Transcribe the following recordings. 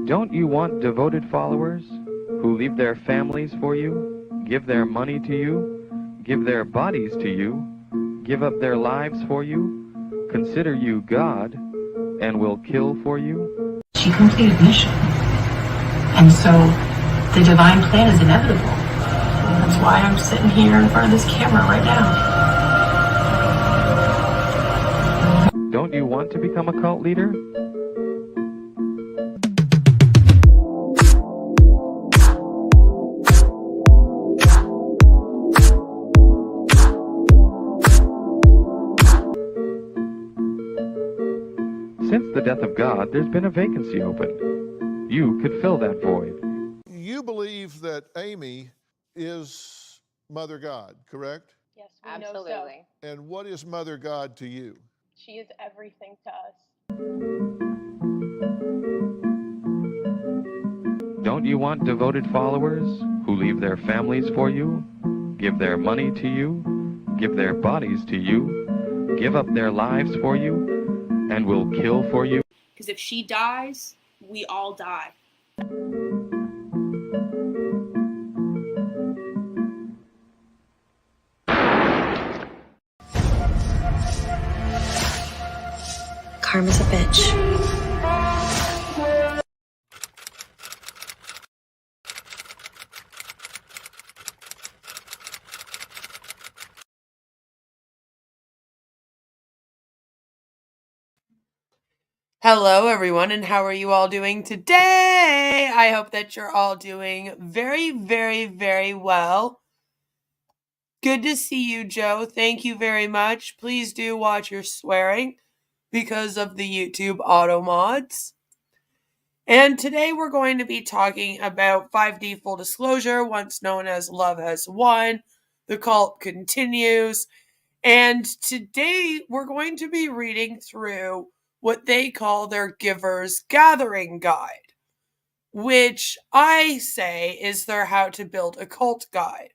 Don't you want devoted followers who leave their families for you, give their money to you, give their bodies to you, give up their lives for you, consider you God, and will kill for you? She completed mission. And so the divine plan is inevitable. That's why I'm sitting here in front of this camera right now. Don't you want to become a cult leader? Since the death of God, there's been a vacancy open. You could fill that void. You believe that Amy is Mother God, correct? Yes, we Absolutely. know so. And what is Mother God to you? She is everything to us. Don't you want devoted followers who leave their families for you, give their money to you, give their bodies to you, give up their lives for you, and will kill for you? Because if she dies, we all die. Karma's a bitch. Hello, everyone, and how are you all doing today? I hope that you're all doing very, very, very well. Good to see you, Joe. Thank you very much. Please do watch your swearing because of the YouTube auto mods. And today we're going to be talking about 5D full disclosure, once known as Love Has Won. The cult continues. And today we're going to be reading through what they call their Giver's Gathering Guide, which I say is their How to Build a Cult Guide,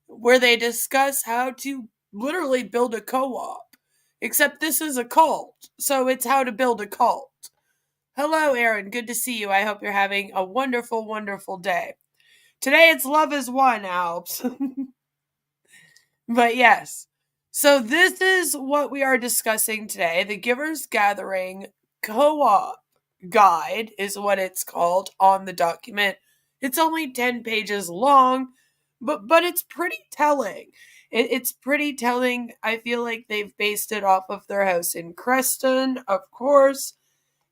where they discuss how to literally build a co-op. Except this is a cult, so it's how to build a cult. Hello, Aaron. Good to see you. I hope you're having a wonderful, wonderful day. Today it's Love Has Won, Alps. But yes. So this is what we are discussing today. The Giver's Gathering Co-op Guide is what it's called on the document. It's only 10 pages long, but it's pretty telling. It's pretty telling. I feel like they've based it off of their house in Crestone, of course.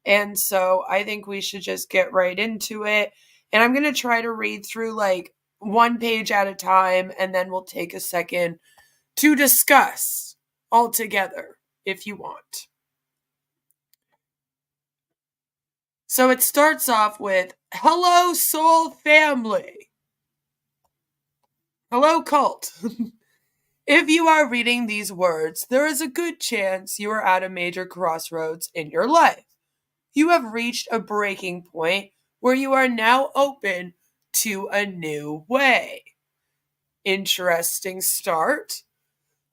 And so I think we should just get right into it. And I'm going to try to read through like one page at a time, and then we'll take a second to discuss all together if you want. So it starts off with, hello, soul family. Hello, cult. If you are reading these words, there is a good chance you are at a major crossroads in your life. You have reached a breaking point where you are now open to a new way. Interesting start.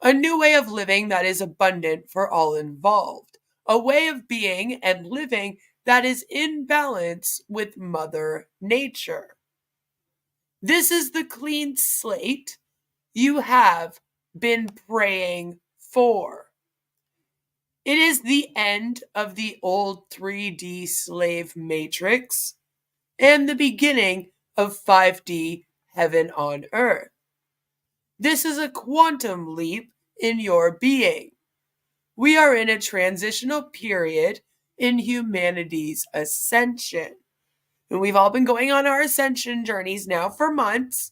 A new way of living that is abundant for all involved. A way of being and living that is in balance with Mother Nature. This is the clean slate you have been praying for. It is the end of the old 3D slave matrix and the beginning of 5D heaven on earth. This is a quantum leap in your being. We are in a transitional period in humanity's ascension. And we've all been going on our ascension journeys now for months.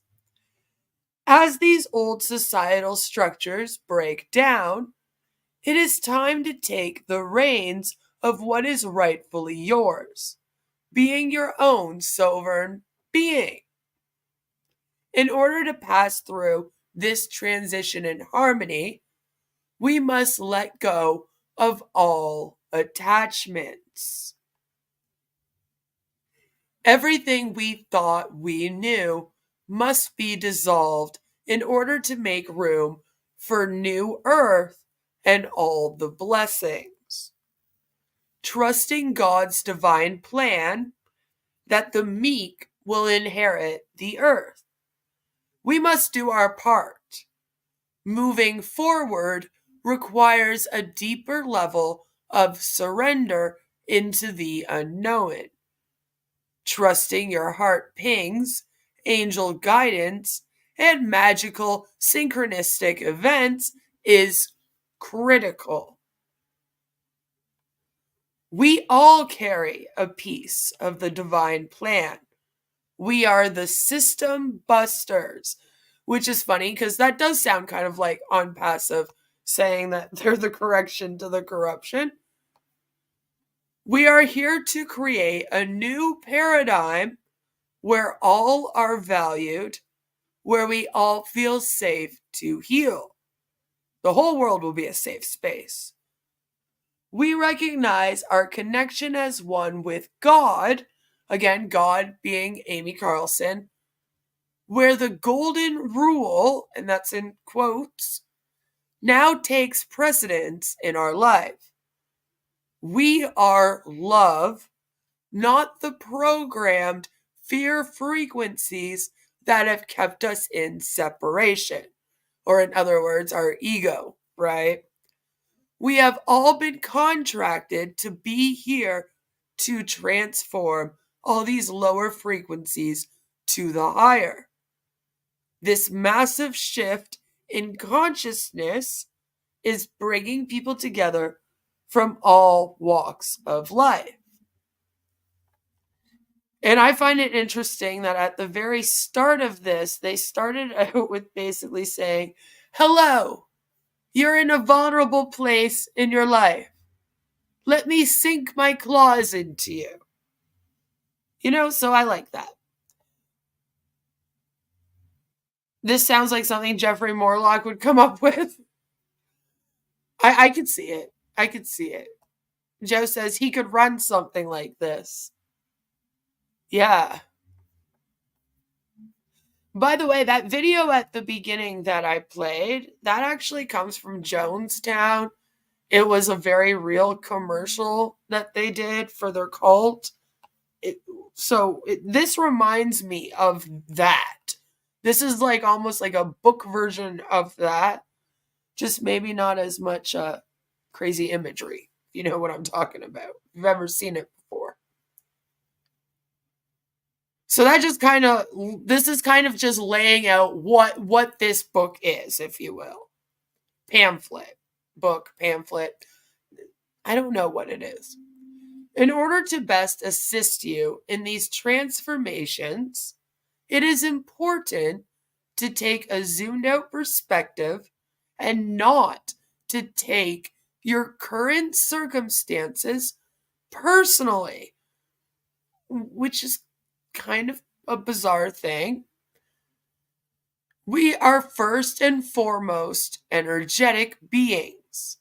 As these old societal structures break down, it is time to take the reins of what is rightfully yours, being your own sovereign being. In order to pass through this transition in harmony, we must let go of all attachments. Everything we thought we knew must be dissolved in order to make room for new earth and all the blessings. trusting God's divine plan that the meek will inherit the earth. We must do our part. Moving forward requires a deeper level of surrender into the unknown. Trusting your heart pings, angel guidance, and magical synchronistic events is critical. We all carry a piece of the divine plan. We are the system busters, which is funny because that does sound kind of like on passive, saying that they're the correction to the corruption. We are here to create a new paradigm where all are valued, where we all feel safe to heal. The whole world will be a safe space. We recognize our connection as one with God, again, God being Amy Carlson, where the golden rule, and that's in quotes, now takes precedence in our life. We are love, not the programmed fear frequencies that have kept us in separation, or in other words, our ego, right? We have all been contracted to be here to transform all these lower frequencies to the higher. This massive shift in consciousness is bringing people together from all walks of life. And I find it interesting that at the very start of this, they started out with basically saying, hello, you're in a vulnerable place in your life. Let me sink my claws into you. So I like that. This sounds like something Jeffrey Morlock would come up with. I could see it. I could see it. Joe says he could run something like this. Yeah. By the way, that video at the beginning that I played, that actually comes from Jonestown. It was a very real commercial that they did for their cult. This reminds me of that. This is like almost like a book version of that. Just maybe not as much crazy imagery. You know what I'm talking about. If you've ever seen it before. So that just this is kind of just laying out what this book is, if you will. Book, pamphlet. I don't know what it is. In order to best assist you in these transformations, it is important to take a zoomed out perspective and not to take your current circumstances personally, which is kind of a bizarre thing. We are first and foremost energetic beings.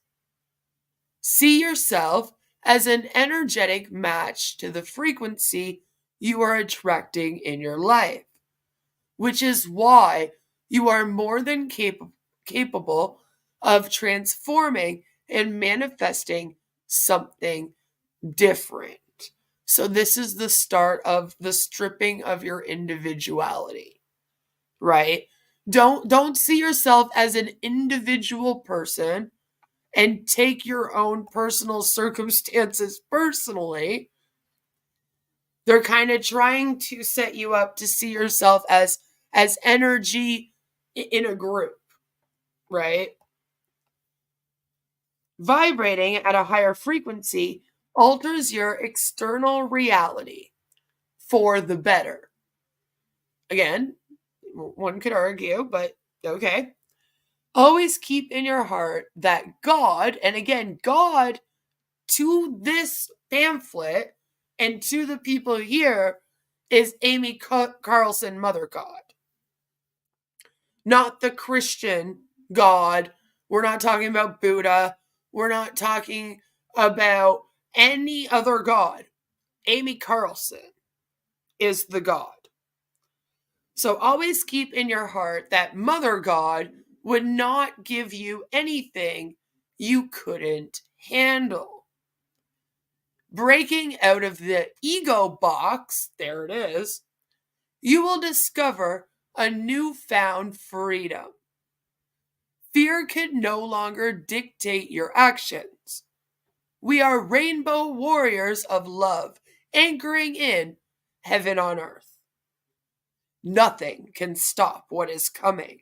See yourself as an energetic match to the frequency you are attracting in your life, which is why you are more than capable of transforming and manifesting something different. So this is the start of the stripping of your individuality, right? Don't see yourself as an individual person and take your own personal circumstances personally. They're kind of trying to set you up to see yourself as energy in a group, right? Vibrating at a higher frequency alters your external reality for the better. Again, one could argue, but okay. Always keep in your heart that God, and again, God to this pamphlet and to the people here is Amy Carlson, Mother God. Not the Christian God. We're not talking about Buddha. We're not talking about any other God. Amy Carlson is the God. So always keep in your heart that Mother God would not give you anything you couldn't handle. breaking out of the ego box, there it is, you will discover a newfound freedom. Fear can no longer dictate your actions. We are rainbow warriors of love, anchoring in heaven on earth. Nothing can stop what is coming.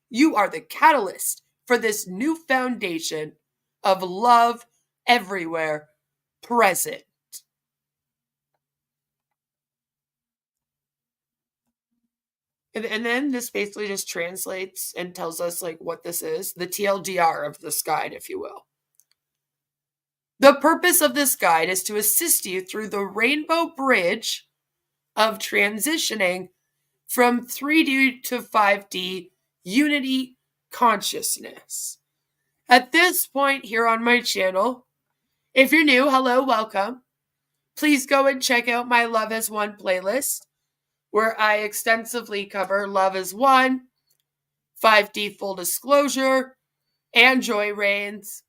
You are the catalyst for this new foundation of love everywhere present. And then this basically just translates and tells us like what this is, the TLDR of this guide, if you will. The purpose of this guide is to assist you through the rainbow bridge of transitioning from 3D to 5D unity consciousness. At this point here on my channel, if you're new, hello, welcome. Please go and check out my Love as One playlist, where I extensively cover Love as One, 5D Full Disclosure, and Joy Reigns.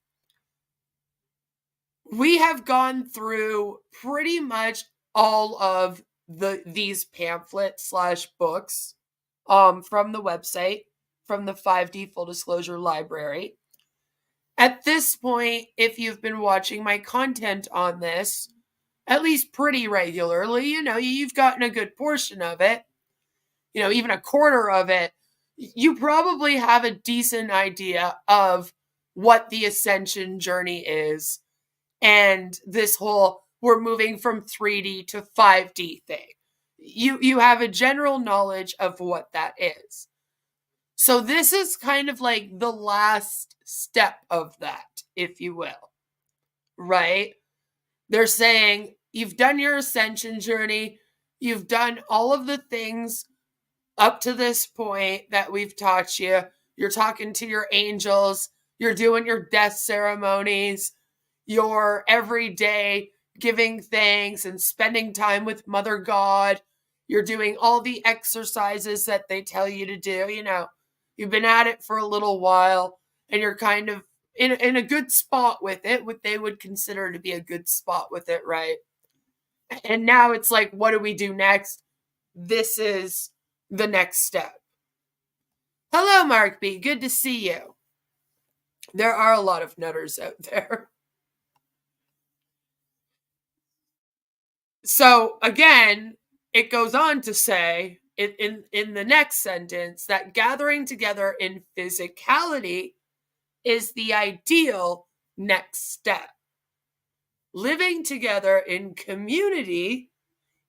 We have gone through pretty much all of these pamphlets / books from the website, from the 5D Full Disclosure Library. At this point, if you've been watching my content on this, at least pretty regularly, you've gotten a good portion of it, even a quarter of it, you probably have a decent idea of what the Ascension journey is and this whole we're moving from 3D to 5D thing. You have a general knowledge of what that is. So this is kind of like the last step of that, if you will, right? They're saying you've done your Ascension journey, you've done all of the things up to this point that we've taught you. You're talking to your angels, you're doing your death ceremonies, you're every day giving thanks and spending time with Mother God. You're doing all the exercises that they tell you to do. You've been at it for a little while and you're kind of in a good spot with it, what they would consider to be a good spot with it, right? And now it's like, what do we do next? This is the next step. Hello, Mark B. Good to see you. There are a lot of nutters out there. So again, it goes on to say in the next sentence that gathering together in physicality is the ideal next step. Living together in community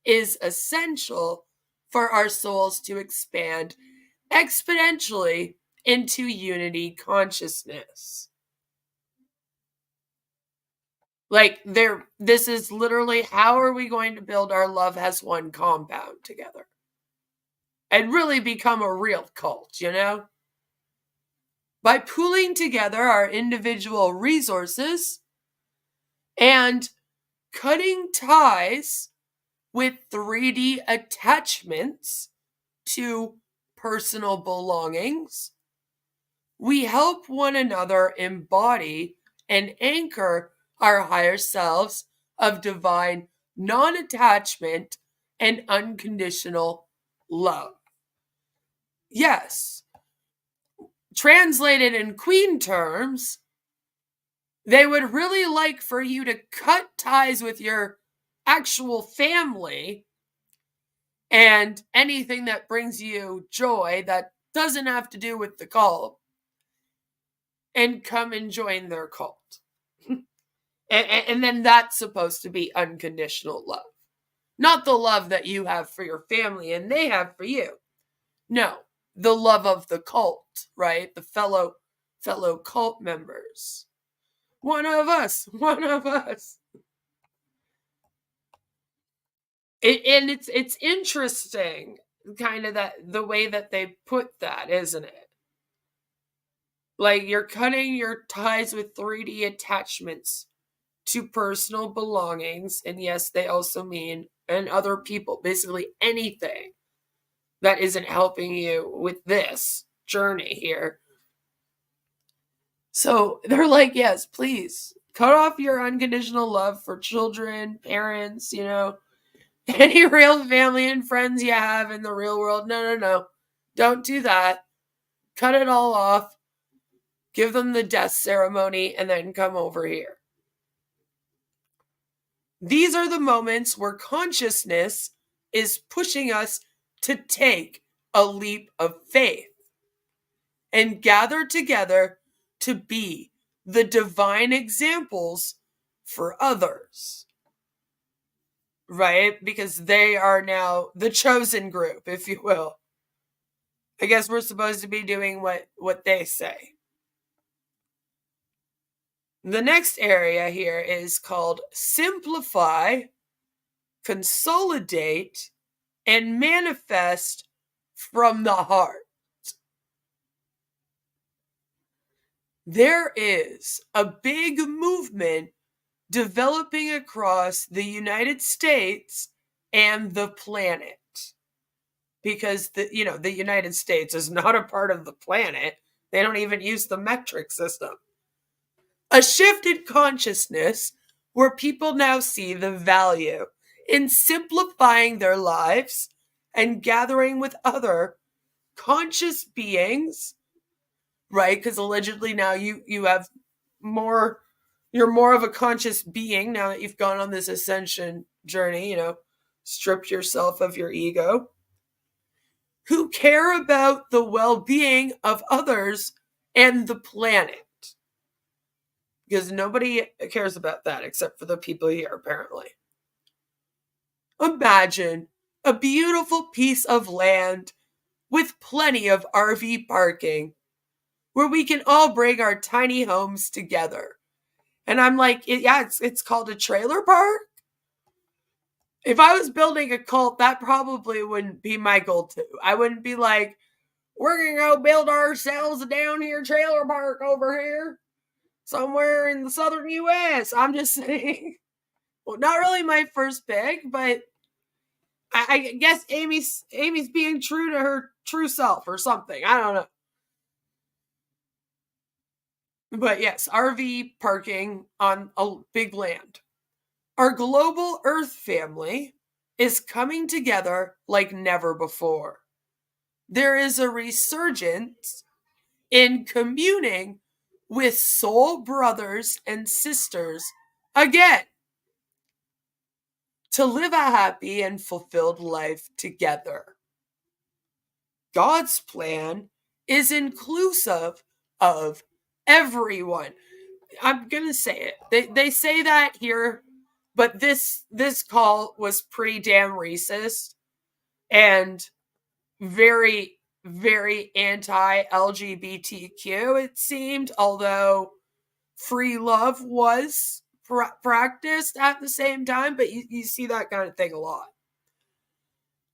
is essential for our souls to expand exponentially into unity consciousness. Like this is literally, how are we going to build our Love as One compound together and really become a real cult, By pooling together our individual resources and cutting ties with 3D attachments to personal belongings, we help one another embody and anchor our higher selves of divine non-attachment and unconditional love. Yes, translated in Queen terms, they would really like for you to cut ties with your actual family and anything that brings you joy that doesn't have to do with the cult, and come and join their cult. And then that's supposed to be unconditional love. Not the love that you have for your family and they have for you. No, the love of the cult, right? The fellow cult members. One of us. And it's interesting, kind of that the way that they put that, isn't it? Like you're cutting your ties with 3D attachments to personal belongings, and yes, they also mean and other people, basically anything that isn't helping you with this journey here. So they're like, yes, please Cut off your unconditional love for children, parents, any real family and friends you have in the real world. No. Don't do that. Cut it all off. Give them the death ceremony and then come over here. These are the moments where consciousness is pushing us to take a leap of faith and gather together to be the divine examples for others. Right? Because they are now the chosen group, if you will. I guess we're supposed to be doing what they say. The next area here is called simplify, consolidate, and manifest from the heart. There is a big movement developing across the United States and the planet. Because the United States is not a part of the planet. They don't even use the metric system. A shifted consciousness where people now see the value in simplifying their lives and gathering with other conscious beings, right? Because allegedly now you have more, you're more of a conscious being now that you've gone on this ascension journey, stripped yourself of your ego, who care about the well-being of others and the planet. Because nobody cares about that except for the people here, apparently. Imagine a beautiful piece of land with plenty of RV parking where we can all bring our tiny homes together. And I'm like, it's called a trailer park. If I was building a cult, that probably wouldn't be my goal too. I wouldn't be like, we're going to go build ourselves a down here trailer park over here somewhere in the southern U.S. I'm just saying, well, not really my first pick, but I guess Amy's being true to her true self or something. I don't know. But yes, RV parking on a big land. Our global Earth family is coming together like never before. There is a resurgence in communing with soul brothers and sisters again to live a happy and fulfilled life together. God's plan is inclusive of everyone. I'm going to say it. They say that here, but this call was pretty damn racist and very, very anti-LGBTQ, it seemed, although free love was practiced at the same time, but you see that kind of thing a lot.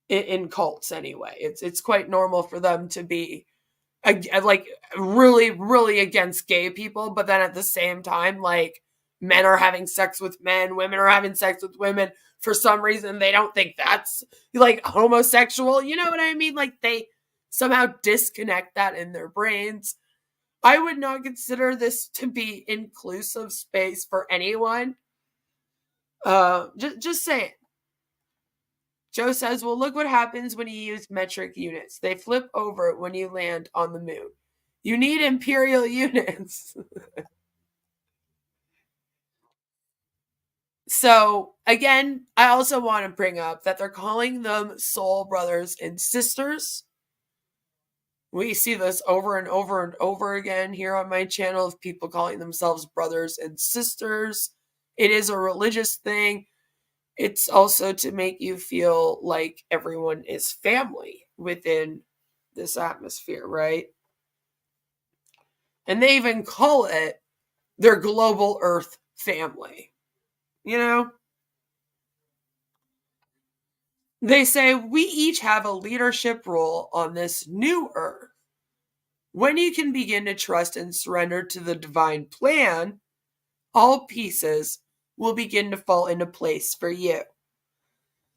In cults anyway. It's quite normal for them to be like really, really against gay people, but then at the same time, like men are having sex with men, women are having sex with women. For some reason, they don't think that's like homosexual. You know what I mean? Like they somehow disconnect that in their brains. I would not consider this to be inclusive space for anyone. Just saying. Joe says, well, look what happens when you use metric units. They flip over when you land on the moon. You need imperial units. So, again, I also want to bring up that they're calling them soul brothers and sisters. We see this over and over and over again here on my channel of people calling themselves brothers and sisters. It is a religious thing. It's also to make you feel like everyone is family within this atmosphere, right? And they even call it their global Earth family. You know? They say we each have a leadership role on this new Earth. When you can begin to trust and surrender to the divine plan, all pieces will begin to fall into place for you.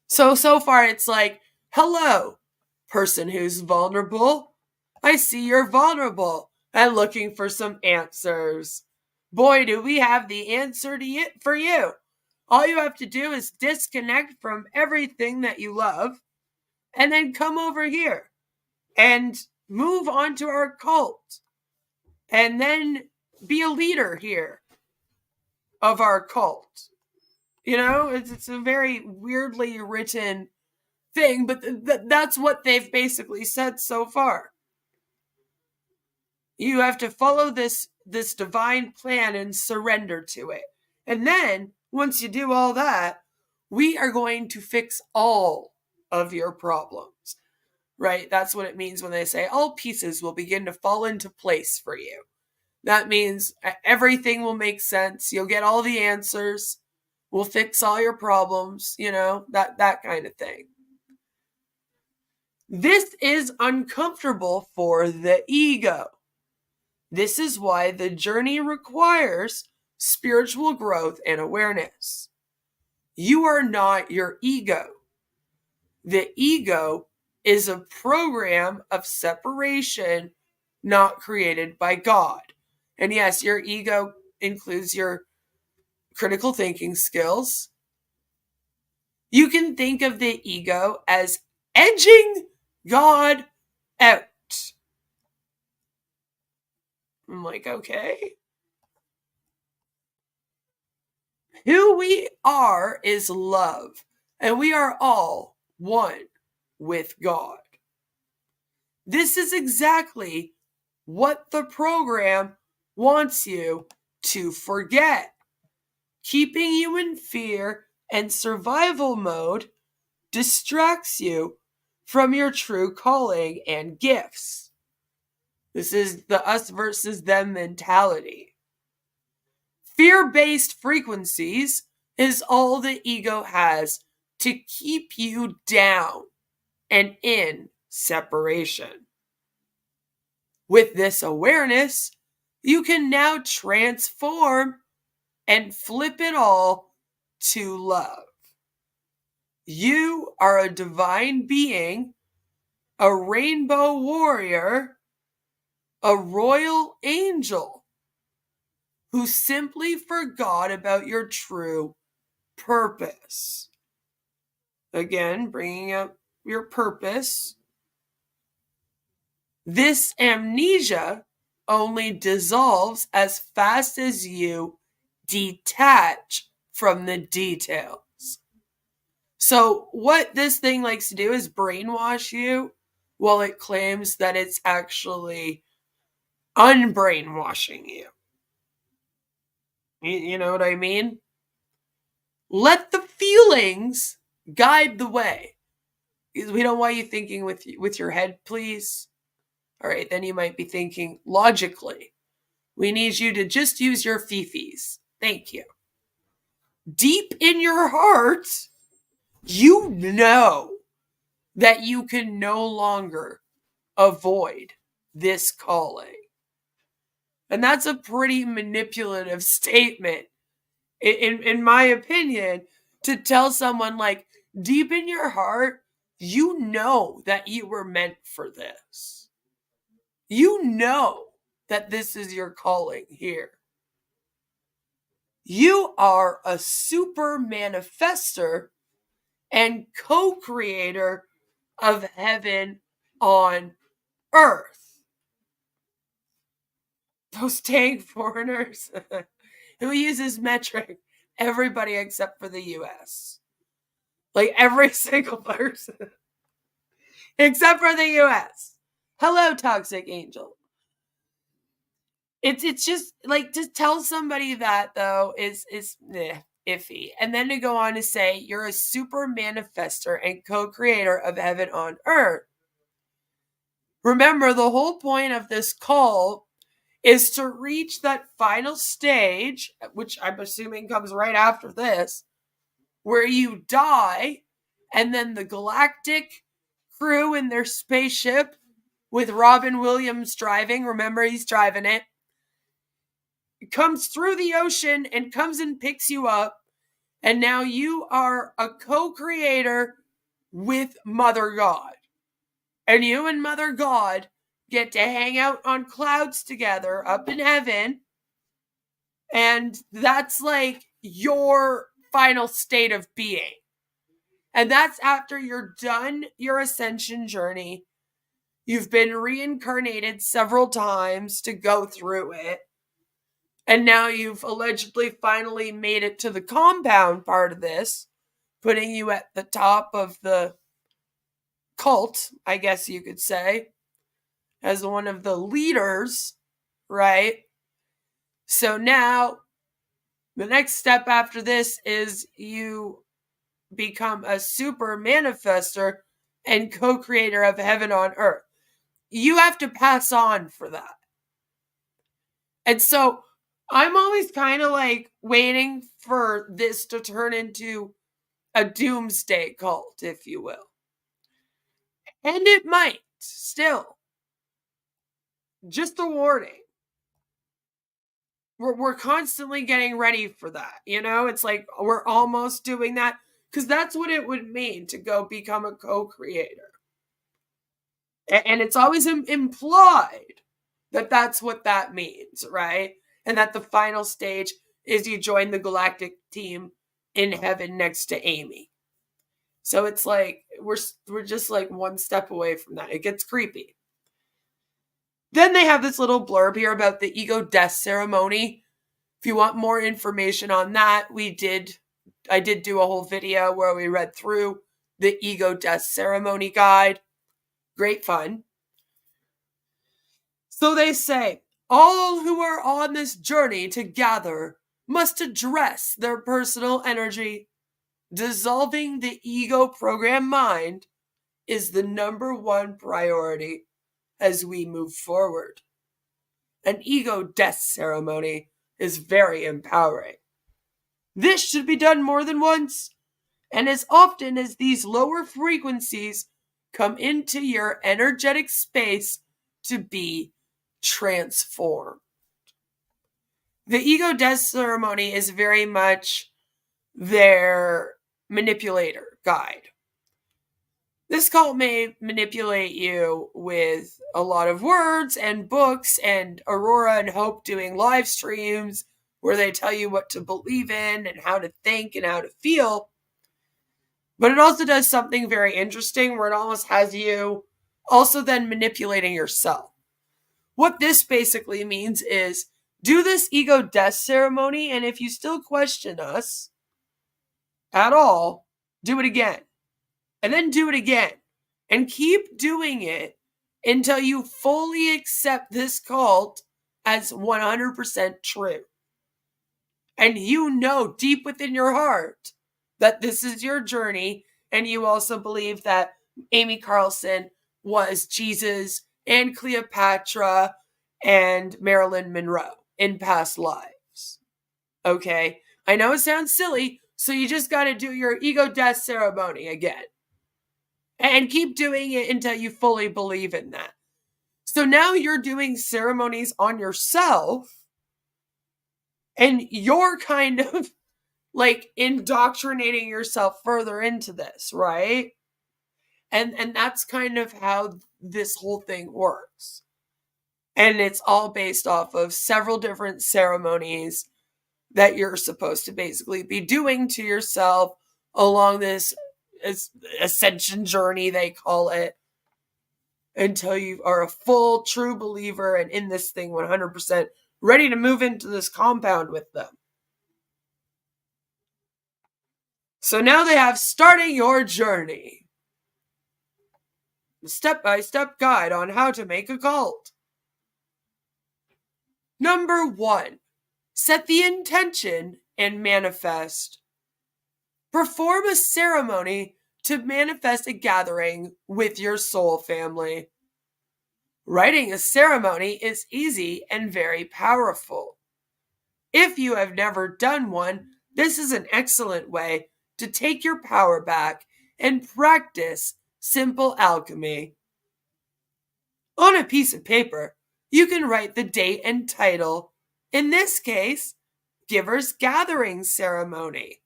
So far it's like, hello, person who's vulnerable. I see you're vulnerable and looking for some answers. boy, do we have the answer for you. All you have to do is disconnect from everything that you love and then come over here and move on to our cult and then be a leader here of our cult. You know, it's a very weirdly written thing, but that's what they've basically said so far. You have to follow this divine plan and surrender to it. And then, once you do all that, we are going to fix all of your problems. Right? That's what it means when they say all pieces will begin to fall into place for you. That means everything will make sense. You'll get all the answers. We'll fix all your problems, you know, that kind of thing. This is uncomfortable for the ego. This is why the journey requires spiritual growth and awareness. You are not your ego. The ego is a program of separation not created by God. And yes, your ego includes your critical thinking skills. You can think of the ego as edging God out. I'm like, okay. Who we are is love, and we are all one with God. This is exactly what the program wants you to forget. Keeping you in fear and survival mode distracts you from your true calling and gifts. This is the us versus them mentality. Fear-based frequencies is all the ego has to keep you down and in separation. With this awareness, you can now transform and flip it all to love. You are a divine being, a rainbow warrior, a royal angel who simply forgot about your true purpose. Again, bringing up your purpose. This amnesia only dissolves as fast as you detach from the details. So what this thing likes to do is brainwash you while it claims that it's actually unbrainwashing you. You know what I mean? Let the feelings guide the way. We don't want you thinking with your head, please. All right, then you might be thinking logically. We need you to just use your fifis. Thank you. Deep in your heart, you know that you can no longer avoid this calling. And that's a pretty manipulative statement, in my opinion, to tell someone like, deep in your heart, you know that you were meant for this. You know that this is your calling here. You are a super manifester and co-creator of heaven on earth. Those dang foreigners who uses metric, everybody except for the US. Like every single person except for the US. Hello, toxic angel. It's just like to tell somebody that though is iffy. And then to go on to say you're a super manifester and co-creator of heaven on earth. Remember, the whole point of this call is to reach that final stage, which I'm assuming comes right after this, where you die, and then the galactic crew in their spaceship with Robin Williams driving, remember he's driving it, comes through the ocean and comes and picks you up, and now you are a co-creator with Mother God. And you and Mother God get to hang out on clouds together up in heaven And that's like your final state of being. And that's after you're done your ascension journey. You've been reincarnated several times to go through it. And now you've allegedly finally made it to the compound part of this, putting you at the top of the cult, I guess you could say, as one of the leaders, right? So now the next step after this is you become a super manifester and co-creator of heaven on earth. You have to pass on for that. And so I'm always kind of like waiting for this to turn into a doomsday cult, if you will. And it might still. Just a warning. We're constantly getting ready for that. You know, it's like we're almost doing that because that's what it would mean to go become a co-creator. And it's always implied that that's what that means, right? And that the final stage is you join the galactic team in heaven next to Amy. So it's like we're just like one step away from that. It gets creepy. Then they have this little blurb here about the ego death ceremony. If you want more information on that, I did do a whole video where we read through the ego death ceremony guide. Great fun. So they say, all who are on this journey to gather must address their personal energy. Dissolving the ego program mind is the number one priority as we move forward. An ego death ceremony is very empowering. This should be done more than once, and as often as these lower frequencies come into your energetic space to be transformed. The ego death ceremony is very much their manipulator guide. This cult may manipulate you with a lot of words and books, and Aurora and Hope doing live streams where they tell you what to believe in and how to think and how to feel. But it also does something very interesting where it almost has you also then manipulating yourself. What this basically means is do this ego death ceremony, and if you still question us at all, do it again. And then do it again. And keep doing it until you fully accept this cult as 100% true. And you know deep within your heart that this is your journey, and you also believe that Amy Carlson was Jesus and Cleopatra and Marilyn Monroe in past lives. Okay? I know it sounds silly, so you just got to do your ego death ceremony again. And keep doing it until you fully believe in that. So now you're doing ceremonies on yourself, and you're kind of like indoctrinating yourself further into this, right? And that's kind of how this whole thing works. And it's all based off of several different ceremonies that you're supposed to basically be doing to yourself along this ascension journey, they call it, until you are a full, true believer and in this thing 100%, ready to move into this compound with them. So now they have starting your journey. A step-by-step guide on how to make a cult. Number 1, set the intention and manifest. Perform a ceremony to manifest a gathering with your soul family. Writing a ceremony is easy and very powerful. If you have never done one, this is an excellent way to take your power back and practice simple alchemy. On a piece of paper, you can write the date and title, in this case, Giver's Gathering Ceremony,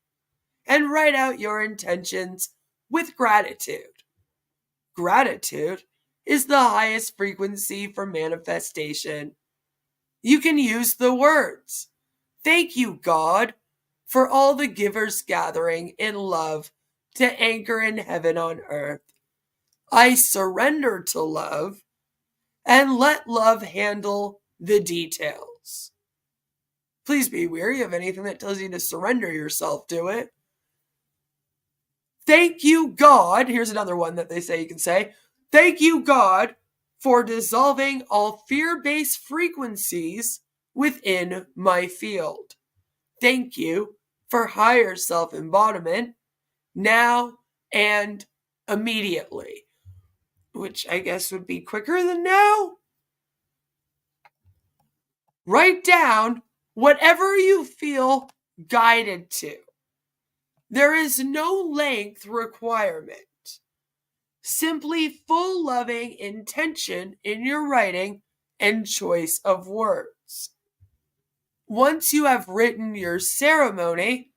and write out your intentions with gratitude. Gratitude is the highest frequency for manifestation. You can use the words, Thank you, God, for all the givers gathering in love to anchor in heaven on earth. I surrender to love and let love handle the details. Please be wary of anything that tells you to surrender yourself to it. Thank you, God. Here's another one that they say you can say. Thank you, God, for dissolving all fear-based frequencies within my field. Thank you for higher self-embodiment now and immediately, which I guess would be quicker than now. Write down whatever you feel guided to. There is no length requirement. Simply full loving intention in your writing and choice of words. Once you have written your ceremony,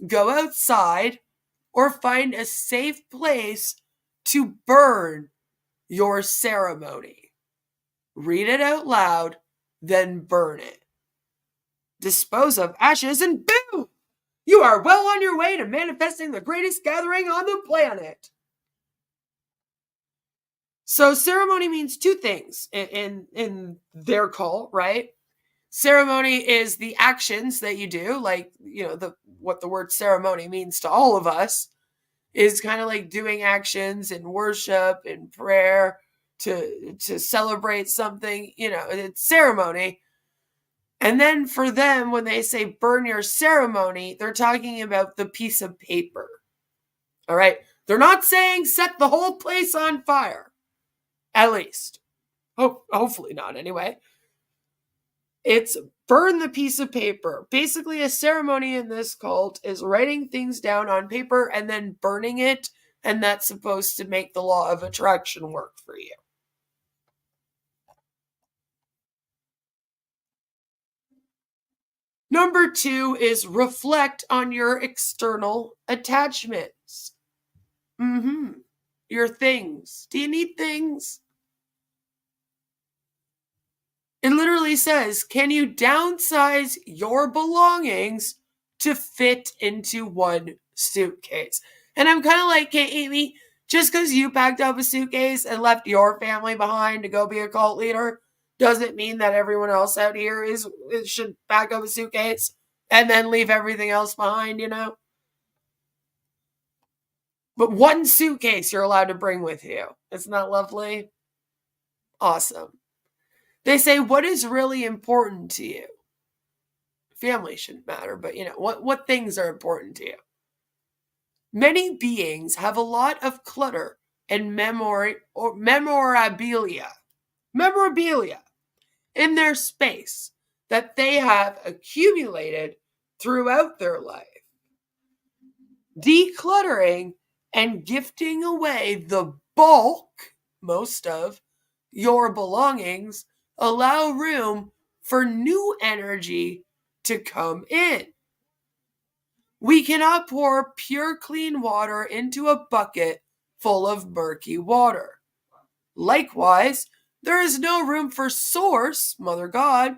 go outside or find a safe place to burn your ceremony. Read it out loud, then burn it. Dispose of ashes and boom! You are well on your way to manifesting the greatest gathering on the planet. So ceremony means two things in their call, right? Ceremony is the actions that you do, like, what the word ceremony means to all of us is kind of like doing actions in worship and prayer to celebrate something, it's ceremony. And then for them, when they say burn your ceremony, they're talking about the piece of paper. All right. They're not saying set the whole place on fire. At least. Hopefully not, anyway. It's burn the piece of paper. Basically, a ceremony in this cult is writing things down on paper and then burning it, and that's supposed to make the law of attraction work for you. Number 2 is reflect on your external attachments. Your things. Do you need things? It literally says, can you downsize your belongings to fit into one suitcase? And I'm kind of like, okay, Amy, just because you packed up a suitcase and left your family behind to go be a cult leader doesn't mean that everyone else out here should pack up a suitcase and then leave everything else behind, But one suitcase you're allowed to bring with you. Isn't that lovely? Awesome. They say, what is really important to you? Family shouldn't matter, but what things are important to you? Many beings have a lot of clutter and memorabilia in their space that they have accumulated throughout their life. Decluttering and gifting away the bulk, most of, your belongings allow room for new energy to come in. We cannot pour pure clean water into a bucket full of murky water. Likewise, there is no room for Source, Mother God,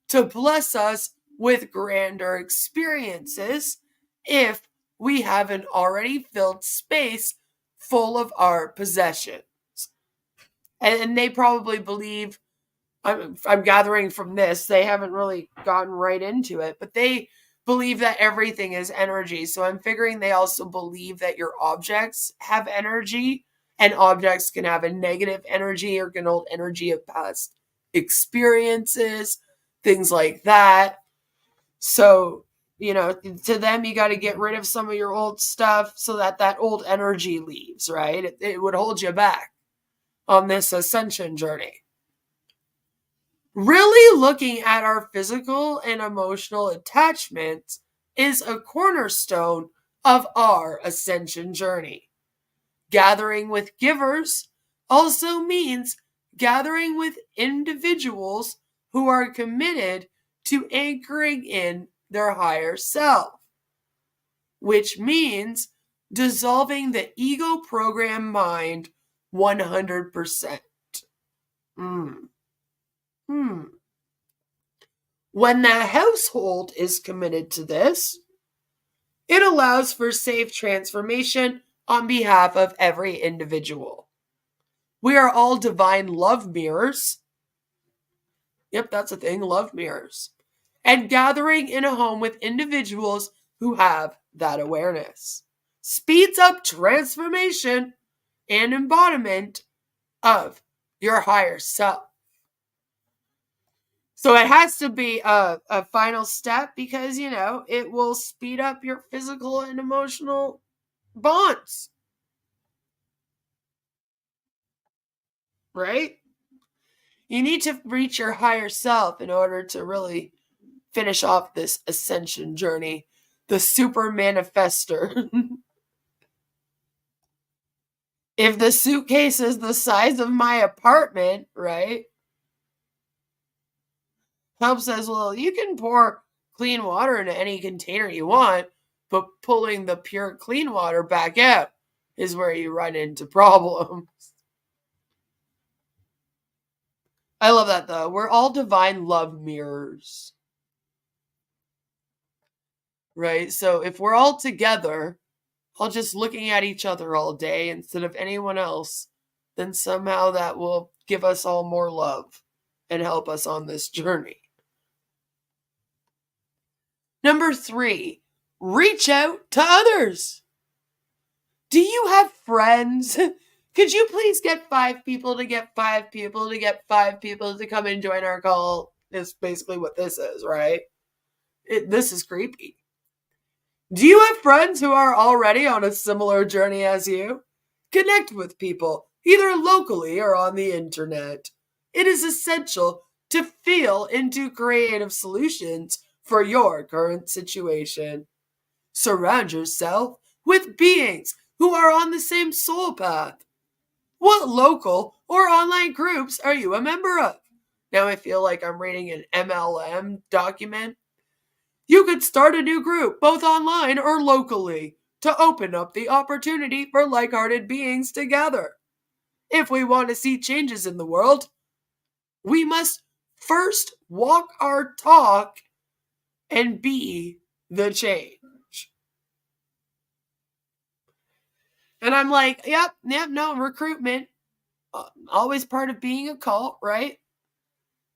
to bless us with grander experiences if we haven't already filled space full of our possessions. And they probably believe, I'm gathering from this, they haven't really gotten right into it, but they believe that everything is energy. So I'm figuring they also believe that your objects have energy, and objects can have a negative energy or can hold energy of past experiences, things like that. So, to them, you got to get rid of some of your old stuff so that old energy leaves, right? It would hold you back on this ascension journey. Really looking at our physical and emotional attachments is a cornerstone of our ascension journey. Gathering with givers also means gathering with individuals who are committed to anchoring in their higher self, which means dissolving the ego program mind 100%. When the household is committed to this, it allows for safe transformation on behalf of every individual. We are all divine love mirrors. Yep, that's a thing, love mirrors. And gathering in a home with individuals who have that awareness speeds up transformation and embodiment of your higher self. So it has to be a final step because, it will speed up your physical and emotional bonds. Right? You need to reach your higher self in order to really finish off this ascension journey. The super manifester. If the suitcase is the size of my apartment, right? Help says, well, you can pour clean water into any container you want, but pulling the pure clean water back out is where you run into problems. I love that, though. We're all divine love mirrors. Right? So if we're all together, all just looking at each other all day instead of anyone else, then somehow that will give us all more love and help us on this journey. Number 3, reach out to others. Do you have friends? Could you please get 5 people to get 5 people to get 5 people to come and join our call? Is basically what this is, right? This is creepy. Do you have friends who are already on a similar journey as you? Connect with people, either locally or on the internet. It is essential to feel into creative solutions for your current situation. Surround yourself with beings who are on the same soul path. What local or online groups are you a member of? Now I feel like I'm reading an MLM document. You could start a new group, both online or locally, to open up the opportunity for like-hearted beings together. If we want to see changes in the world, we must first walk our talk and be the change. And I'm like, yep, no, recruitment, always part of being a cult, right?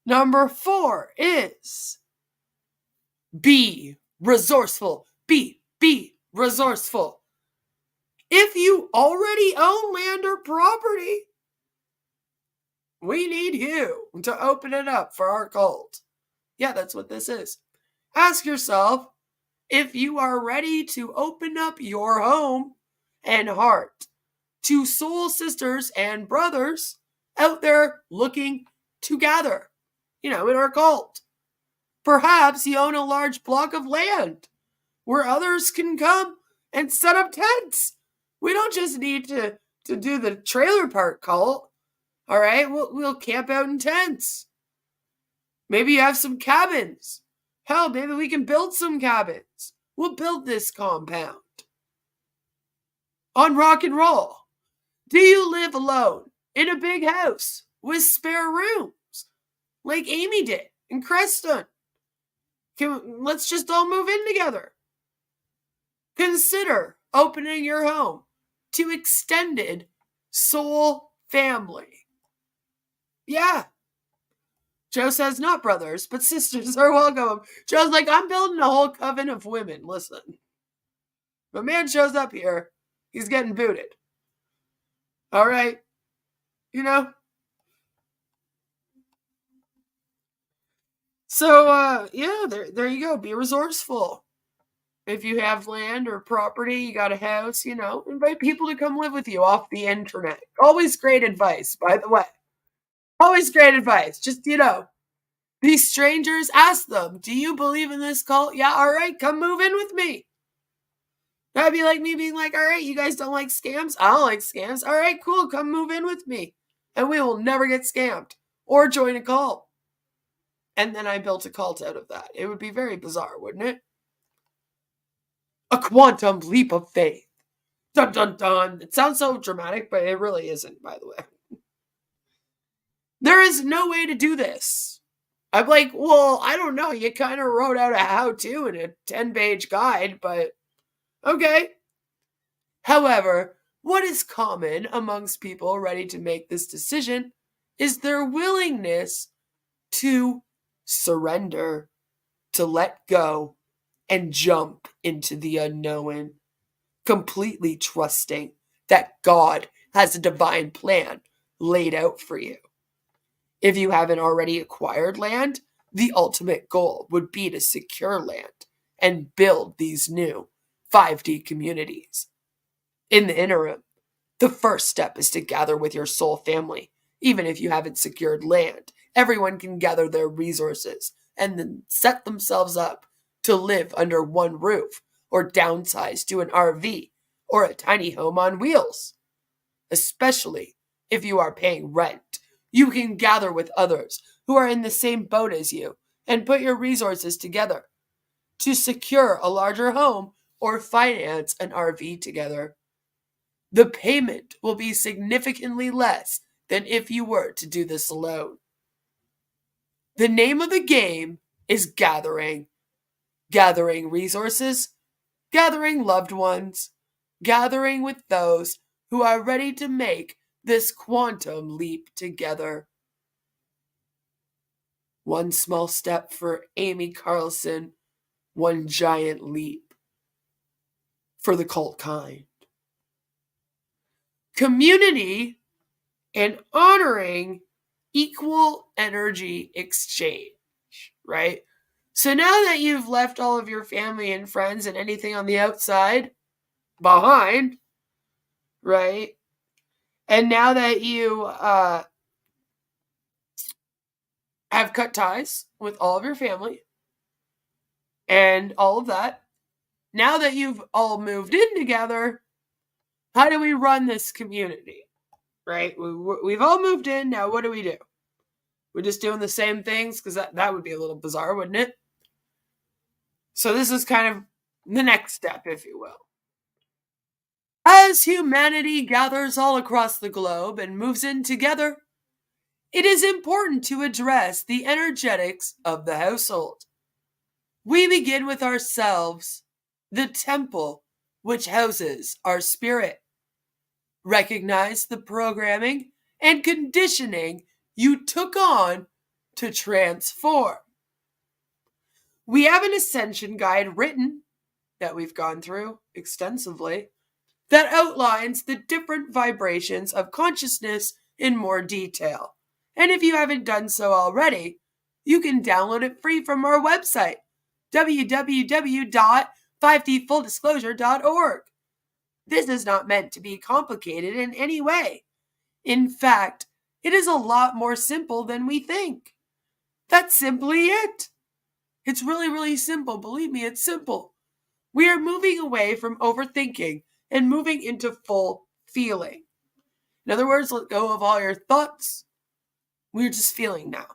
Number 4 is be resourceful. Be resourceful. If you already own land or property, we need you to open it up for our cult. Yeah, that's what this is. Ask yourself if you are ready to open up your home and heart to soul sisters and brothers out there looking to gather, in our cult. Perhaps you own a large block of land where others can come and set up tents. We don't just need to do the trailer park cult. All right, we'll camp out in tents. Maybe you have some cabins. Hell, maybe we can build some cabins. We'll build this compound. On rock and roll. Do you live alone in a big house with spare rooms like Amy did in Crestone? Let's just all move in together. Consider opening your home to extended soul family. Yeah. Joe says not brothers, but sisters are welcome. Joe's like, I'm building a whole coven of women. Listen. If a man shows up here, he's getting booted. All right. So, there you go. Be resourceful. If you have land or property, you got a house, invite people to come live with you off the internet. Always great advice, by the way. Always great advice. Just, these strangers, ask them, do you believe in this cult? Yeah, all right, come move in with me. That'd be like me being like, all right, you guys don't like scams? I don't like scams. All right, cool, come move in with me. And we will never get scammed or join a cult. And then I built a cult out of that. It would be very bizarre, wouldn't it? A quantum leap of faith. Dun, dun, dun. It sounds so dramatic, but it really isn't, by the way. There is no way to do this I'm like, well, I don't know. You kind of wrote out a how-to in a 10-page guide, but okay. However, what is common amongst people ready to make this decision is their willingness to surrender, to let go, and jump into the unknown, completely trusting that God has a divine plan laid out for you. If you haven't already acquired land, the ultimate goal would be to secure land and build these new 5D communities. In the interim, the first step is to gather with your soul family. Even if you haven't secured land, everyone can gather their resources and then set themselves up to live under one roof or downsize to an RV or a tiny home on wheels. Especially if you are paying rent, you can gather with others who are in the same boat as you and put your resources together to secure a larger home or finance an RV together. The payment will be significantly less than if you were to do this alone. The name of the game is gathering. Gathering resources, gathering loved ones, gathering with those who are ready to make this quantum leap together. One small step for Amy Carlson, one giant leap for the cult kind. Community and honoring equal energy exchange, right? So now that you've left all of your family and friends and anything on the outside behind, right? And now that you have cut ties with all of your family and all of that, now that you've all moved in together, how do we run this community? Right? We've all moved in. Now, what do? We're just doing the same things? Because that would be a little bizarre, wouldn't it? So this is kind of the next step, if you will. As humanity gathers all across the globe and moves in together, it is important to address the energetics of the household. We begin with ourselves, the temple which houses our spirit. Recognize the programming and conditioning you took on to transform. We have an Ascension guide written that we've gone through extensively that outlines the different vibrations of consciousness in more detail. And if you haven't done so already, you can download it free from our website, www.5dfulldisclosure.org. This is not meant to be complicated in any way. In fact, it is a lot more simple than we think. That's simply it. It's really, really simple. Believe me, it's simple. We are moving away from overthinking and moving into full feeling. In other words, let go of all your thoughts. We're just feeling now.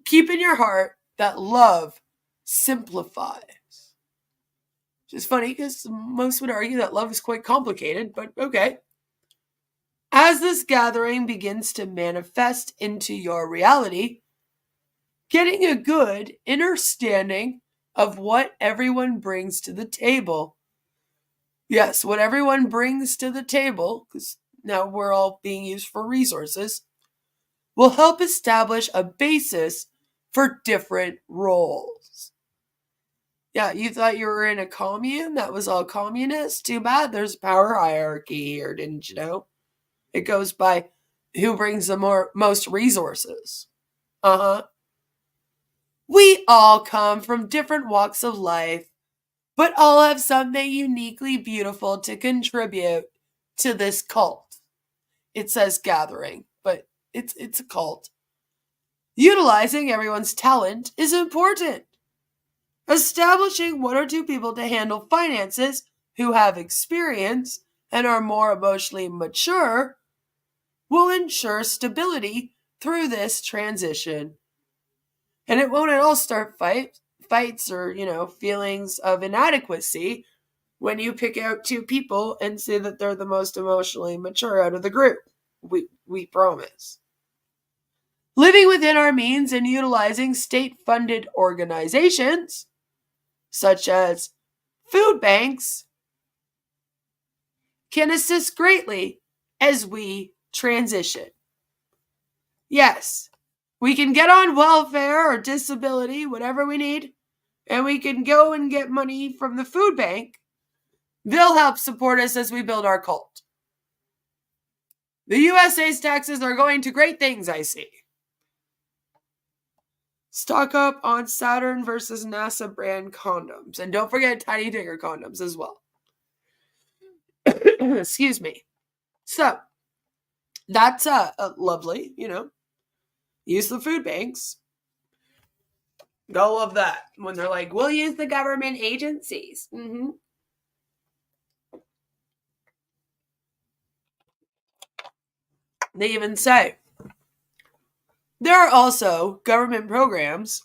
Keep in your heart that love simplifies. Which is funny because most would argue that love is quite complicated, but okay. As this gathering begins to manifest into your reality, getting a good understanding of what everyone brings to the table. Yes, what everyone brings to the table, because now we're all being used for resources, will help establish a basis for different roles. Yeah, you thought you were in a commune that was all communist? Too bad there's a power hierarchy here, didn't you know? It goes by who brings the most resources. We all come from different walks of life, but all have something uniquely beautiful to contribute to this cult. It says gathering, but it's a cult. Utilizing everyone's talent is important. Establishing one or two people to handle finances who have experience and are more emotionally mature will ensure stability through this transition. And it won't at all start fights or, feelings of inadequacy when you pick out two people and say that they're the most emotionally mature out of the group. We promise. living within our means and utilizing state-funded organizations, such as food banks, can assist greatly as we transition. Yes, we can get on welfare or disability, whatever we need, and we can go and get money from the food bank. They'll help support us as we build our cult. The USA's taxes are going to great things, I see. Stock up on Saturn versus NASA brand condoms. And don't forget Tiny Digger condoms as well. Excuse me. So, that's lovely, Use the food banks. Go love that. When they're like, we'll use the government agencies. They even say, there are also government programs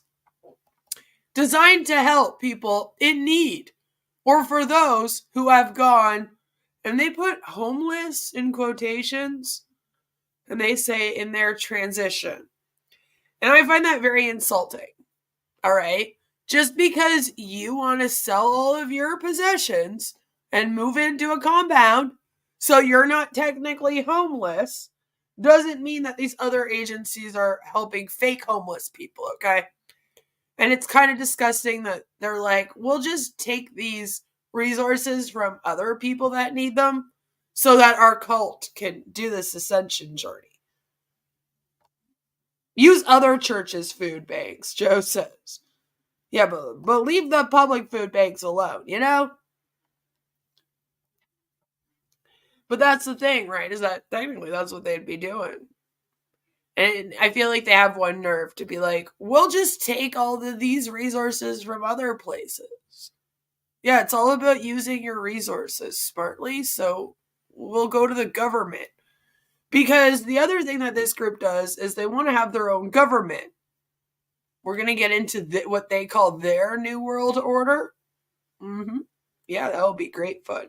designed to help people in need, or for those who have gone, and they put homeless in quotations, and they say in their transition. And I find that very insulting. All right? Just because you want to sell all of your possessions and move into a compound so you're not technically homeless doesn't mean that these other agencies are helping fake homeless people, okay? And it's kind of disgusting that they're like, we'll just take these resources from other people that need them so that our cult can do this ascension journey. Use other churches' food banks, Joe says. Yeah, but leave the public food banks alone, But that's the thing, right? Is that technically that's what they'd be doing. And I feel like they have one nerve to be like, we'll just take all of these resources from other places. Yeah, it's all about using your resources smartly, so we'll go to the government. Because the other thing that this group does is they want to have their own government. We're going to get into what they call their New World Order. Yeah, that'll be great fun.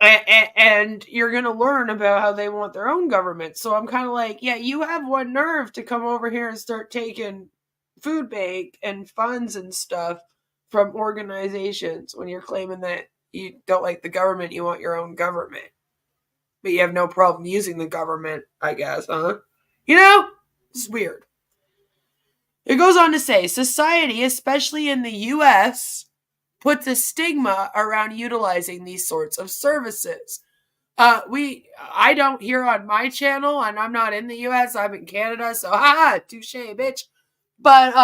And you're going to learn about how they want their own government. So I'm kind of like, yeah, you have one nerve to come over here and start taking food bank and funds and stuff from organizations when you're claiming that you don't like the government, you want your own government. But you have no problem using the government, I guess, huh? It's weird. It goes on to say, society, especially in the U.S., puts a stigma around utilizing these sorts of services. I don't hear on my channel, and I'm not in the U.S., I'm in Canada, so touche, bitch. But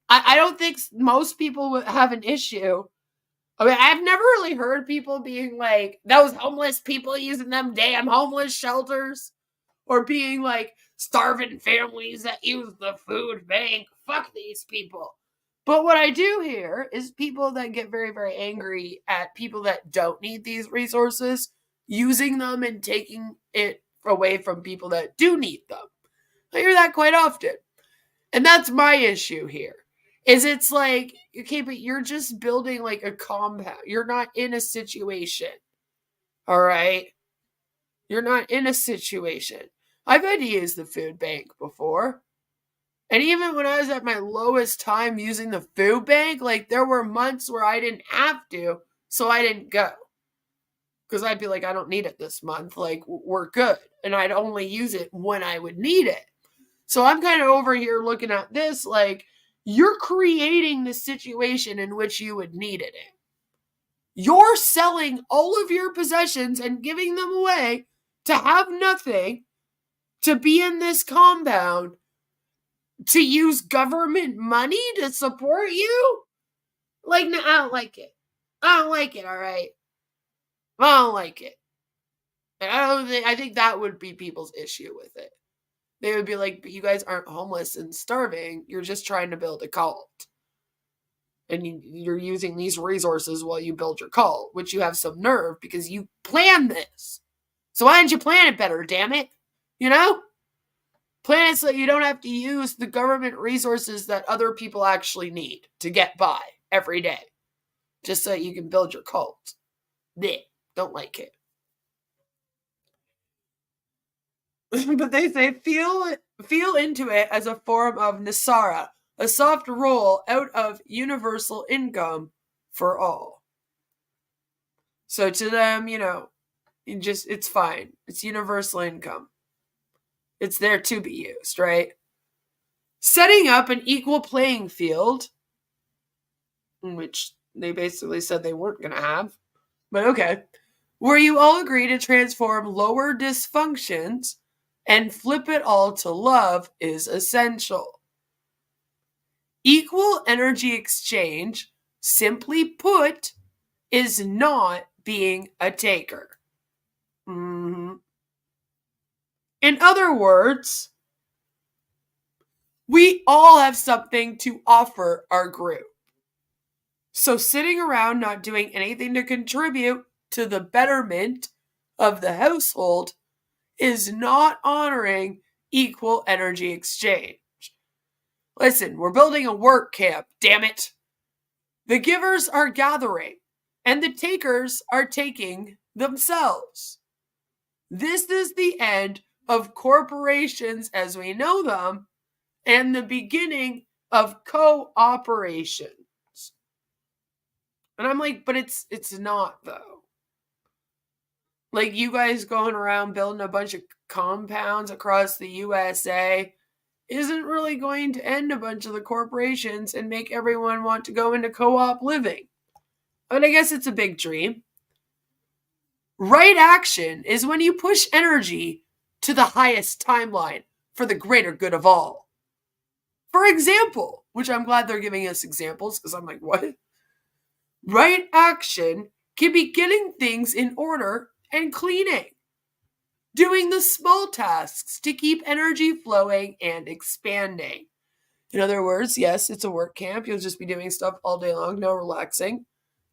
I don't think most people would have an issue. I mean, I've never really heard people being like, those homeless people using them damn homeless shelters, or being like, starving families that use the food bank. Fuck these people. But what I do hear is people that get very, very angry at people that don't need these resources, using them and taking it away from people that do need them. I hear that quite often. And that's my issue here. Is it's like, okay, but you're just building like a compound. You're not in a situation. All right? You're not in a situation. I've had to use the food bank before. And even when I was at my lowest time using the food bank, like there were months where I didn't have to, so I didn't go. Because I'd be like, I don't need it this month. Like, we're good. And I'd only use it when I would need it. So I'm kind of over here looking at this like, you're creating the situation in which you would need it in. You're selling all of your possessions and giving them away to have nothing, to be in this compound, to use government money to support you? Like, no, I don't like it. I don't like it, all right? I don't like it. And I think that would be people's issue with it. They would be like, but you guys aren't homeless and starving. You're just trying to build a cult. And you're using these resources while you build your cult, which you have some nerve because you planned this. So why didn't you plan it better, damn it? Plan it so you don't have to use the government resources that other people actually need to get by every day. Just so you can build your cult. Blech, don't like it. But they say feel into it as a form of Nasara, a soft roll out of universal income for all. So to them, it's fine. It's universal income. It's there to be used, right? Setting up an equal playing field, which they basically said they weren't going to have, but okay, where you all agree to transform lower dysfunctions and flip it all to love is essential. Equal energy exchange, simply put, is not being a taker. In other words, we all have something to offer our group. So sitting around not doing anything to contribute to the betterment of the household is not honoring equal energy exchange. Listen, we're building a work camp, damn it. The givers are gathering, and the takers are taking themselves. This is the end of corporations as we know them, and the beginning of cooperation. And I'm like, but it's not, though. Like, you guys going around building a bunch of compounds across the USA isn't really going to end a bunch of the corporations and make everyone want to go into co-op living. But I guess it's a big dream. Right action is when you push energy to the highest timeline for the greater good of all. For example, which I'm glad they're giving us examples because I'm like, what? Right action can be getting things in order and cleaning. Doing the small tasks to keep energy flowing and expanding. In other words, yes, it's a work camp. You'll just be doing stuff all day long, no relaxing.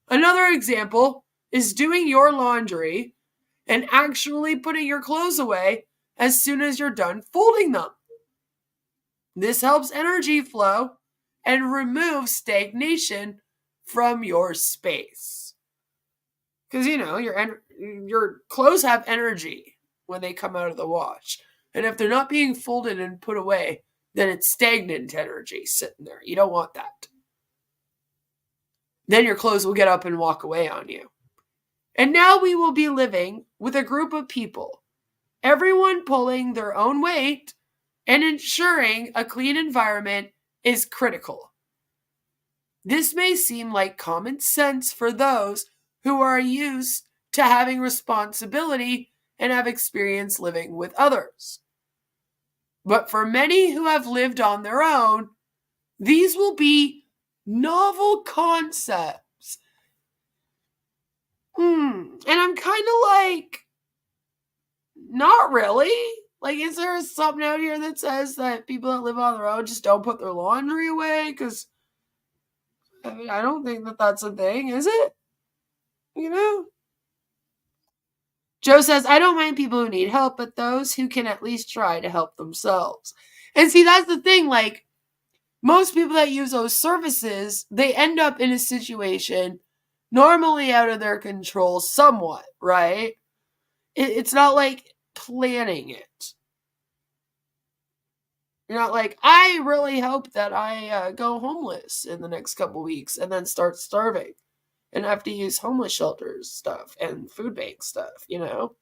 Another example is doing your laundry and actually putting your clothes away as soon as you're done folding them. This helps energy flow and remove stagnation from your space. Because, your clothes have energy when they come out of the wash. And if they're not being folded and put away, then it's stagnant energy sitting there. You don't want that. Then your clothes will get up and walk away on you. And now we will be living with a group of people, everyone pulling their own weight and ensuring a clean environment is critical. This may seem like common sense for those who are used to having responsibility and have experience living with others. But for many who have lived on their own, these will be novel concepts. And I'm kind of like, not really. Like, is there something out here that says that people that live on their own just don't put their laundry away? Because I don't think that that's a thing, is it? Joe says, I don't mind people who need help, but those who can at least try to help themselves. And see, that's the thing. Like, most people that use those services, they end up in a situation normally out of their control somewhat, right? It's not like planning it. You're not like, I really hope that I go homeless in the next couple weeks and then start starving and have to use homeless shelters stuff and food bank stuff, Like,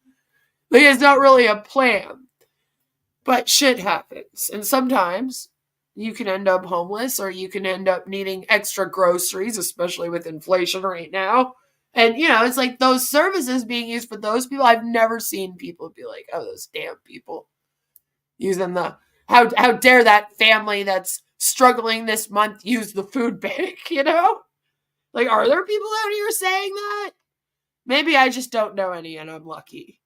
it's not really a plan. But shit happens. And sometimes you can end up homeless or you can end up needing extra groceries, especially with inflation right now. And, it's like those services being used for those people. I've never seen people be like, oh, those damn people using how dare that family that's struggling this month use the food bank, Like, are there people out here saying that? Maybe I just don't know any and I'm lucky.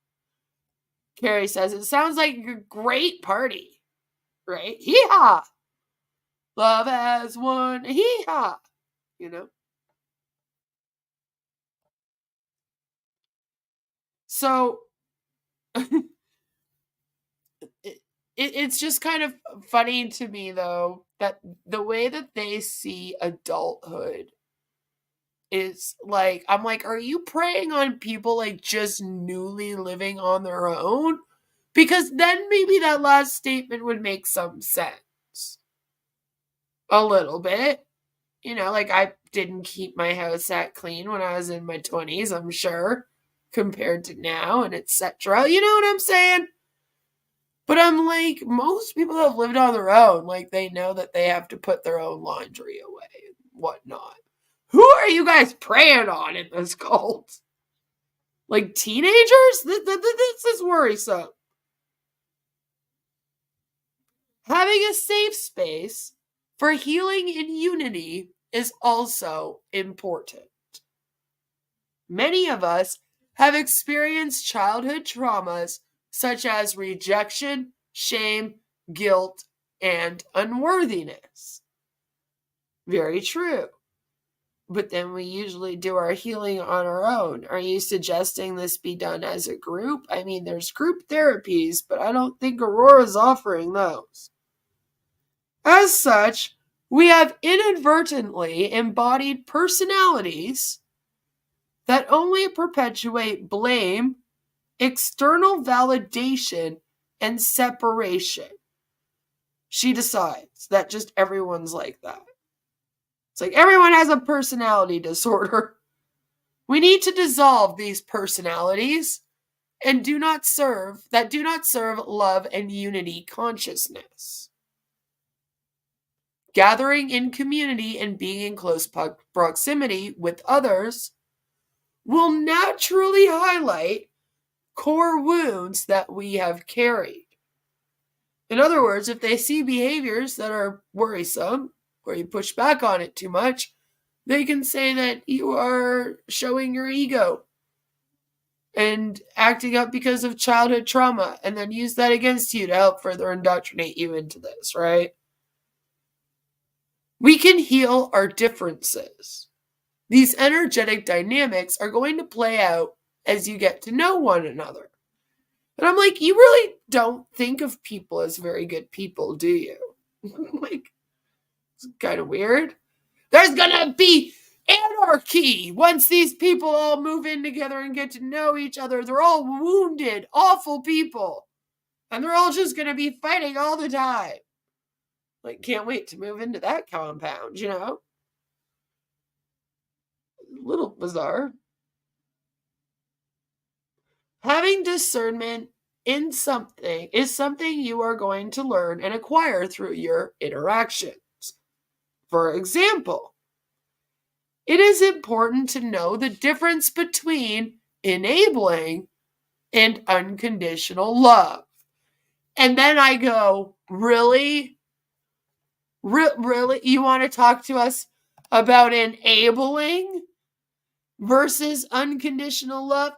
Carrie says, it sounds like a great party, right? Hee-haw! Love as one, hee-haw! So, it's just kind of funny to me, though, that the way that they see adulthood is like, I'm like, are you preying on people like just newly living on their own? Because then maybe that last statement would make some sense. A little bit. You know, like I didn't keep my house that clean when I was in my 20s, I'm sure, compared to now and etc. You know what I'm saying? But I'm like, most people have lived on their own. Like, they know that they have to put their own laundry away and whatnot. Who are you guys preying on in this cult? Like, teenagers? This is worrisome. Having a safe space for healing in unity is also important. Many of us have experienced childhood traumas such as rejection, shame, guilt, and unworthiness. Very true. But then we usually do our healing on our own. Are you suggesting this be done as a group? I mean, there's group therapies, but I don't think Aurora's offering those. As such, we have inadvertently embodied personalities that only perpetuate blame, external validation, and separation. She decides that just everyone's like that. It's like everyone has a personality disorder. We need to dissolve these personalities and do not serve love and unity consciousness. Gathering in community and being in close proximity with others will naturally highlight core wounds that we have carried. In other words, if they see behaviors that are worrisome, or you push back on it too much, they can say that you are showing your ego and acting up because of childhood trauma, and then use that against you to help further indoctrinate you into this, right? We can heal our differences. These energetic dynamics are going to play out as you get to know one another. And I'm like, you really don't think of people as very good people, do you? Like, it's kind of weird. There's gonna be anarchy once these people all move in together and get to know each other. They're all wounded, awful people. And they're all just gonna be fighting all the time. Like, can't wait to move into that compound, you know? A little bizarre. Having discernment in something is something you are going to learn and acquire through your interactions. For example, it is important to know the difference between enabling and unconditional love. And then I go, really? Really? You want to talk to us about enabling versus unconditional love?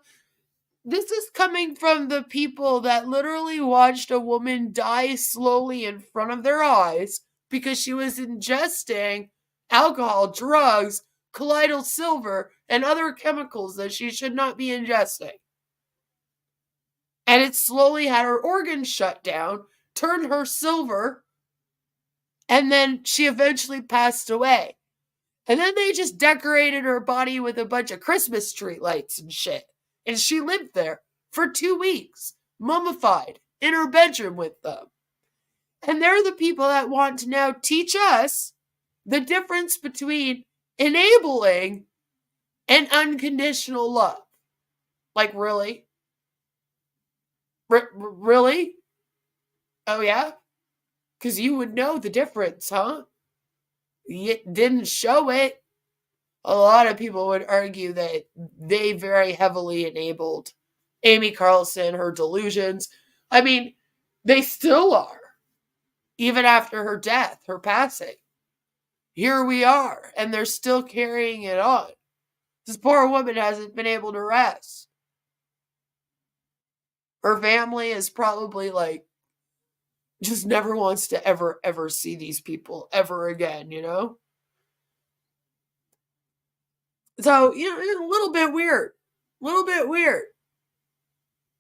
This is coming from the people that literally watched a woman die slowly in front of their eyes because she was ingesting alcohol, drugs, colloidal silver, and other chemicals that she should not be ingesting. And it slowly had her organs shut down, turned her silver, and then she eventually passed away. And then they just decorated her body with a bunch of Christmas tree lights and shit. And she lived there for 2 weeks, mummified, in her bedroom with them. And they're the people that want to now teach us the difference between enabling and unconditional love. Like, really? Really? Oh, yeah? Because you would know the difference, huh? You didn't show it. A lot of people would argue that they very heavily enabled Amy Carlson, her delusions. I mean, they still are. Even after her death, her passing. Here we are, and they're still carrying it on. This poor woman hasn't been able to rest. Her family is probably like, just never wants to ever see these people ever again, you know? So, you know, it's a little bit weird.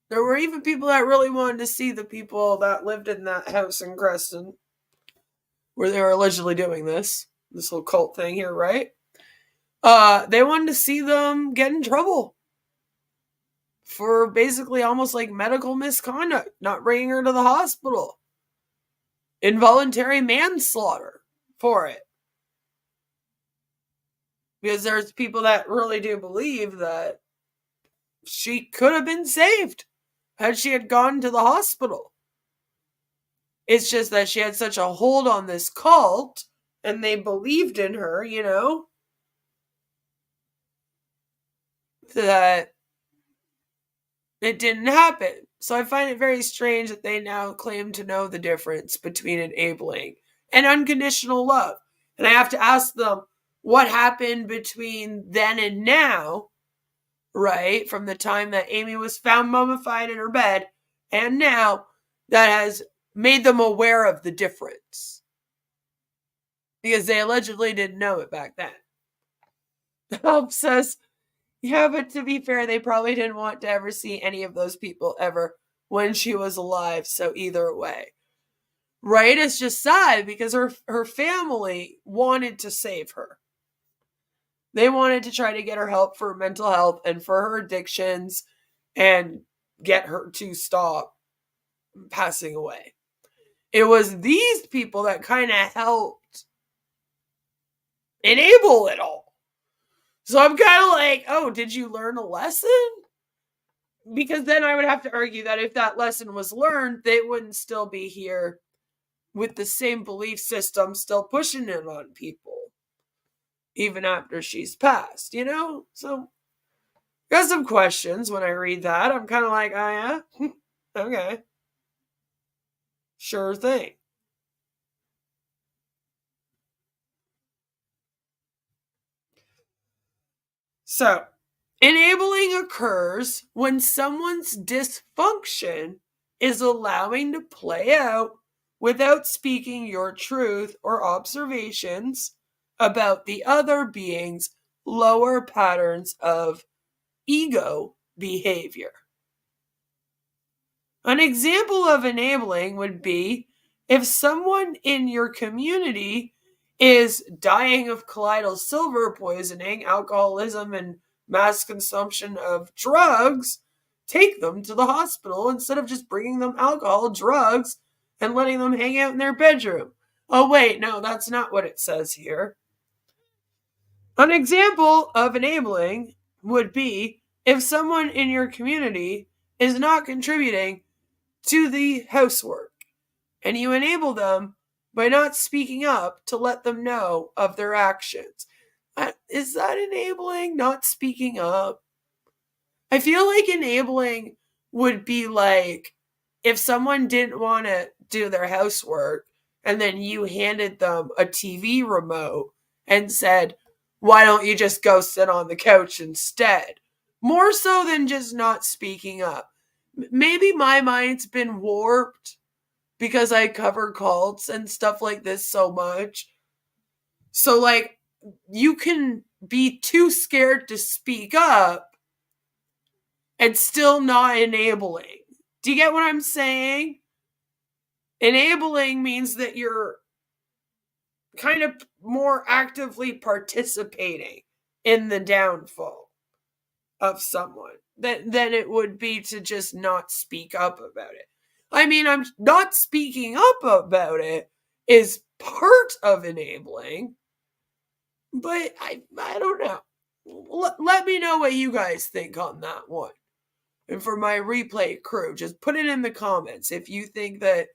There were even people that really wanted to see the people that lived in that house in Crestone, where they were allegedly doing this whole cult thing here, right? They wanted to see them get in trouble. for basically almost like medical misconduct, not bringing her to the hospital. Involuntary manslaughter for it. Because there's people that really do believe that she could have been saved had she had gone to the hospital. It's just that she had such a hold on this cult and they believed in her, you know, that it didn't happen. So I find it very strange that they now claim to know the difference between enabling and unconditional love. And I have to ask them what happened between then and now, right? From the time that Amy was found mummified in her bed and now, that has made them aware of the difference. Because they allegedly didn't know it back then. Help says, yeah, but to be fair, they probably didn't want to ever see any of those people ever when she was alive. So either way. Right? It's just sad because her family wanted to save her. They wanted to try to get her help for mental health and for her addictions and get her to stop passing away. It was these people that kind of helped enable it all. So I'm kind of like, oh, did you learn a lesson? Because then I would have to argue that if that lesson was learned, they wouldn't still be here with the same belief system still pushing it on people. Even after she's passed, you know? So, got some questions when I read that. I'm kind of like, oh yeah? Okay. Sure thing. So, enabling occurs when someone's dysfunction is allowing to play out without speaking your truth or observations about the other being's lower patterns of ego behavior. An example of enabling would be if someone in your community is dying of colloidal silver poisoning, alcoholism, and mass consumption of drugs, take them to the hospital instead of just bringing them alcohol, drugs, and letting them hang out in their bedroom. Oh, wait, no, that's not what it says here. An example of enabling would be if someone in your community is not contributing to the housework, and you enable them by not speaking up to let them know of their actions. Is that enabling? Not speaking up? I feel like enabling would be like if someone didn't want to do their housework and then you handed them a TV remote and said, why don't you just go sit on the couch instead? More so than just not speaking up. Maybe my mind's been warped because I cover cults and stuff like this so much. So, like, you can be too scared to speak up and still not enabling. Do you get what I'm saying? Enabling means that you're kind of more actively participating in the downfall of someone than it would be to just not speak up about it. I mean, I'm not speaking up about it is part of enabling, but I don't know. Let me know what you guys think on that one. And for my replay crew, just put it in the comments if you think that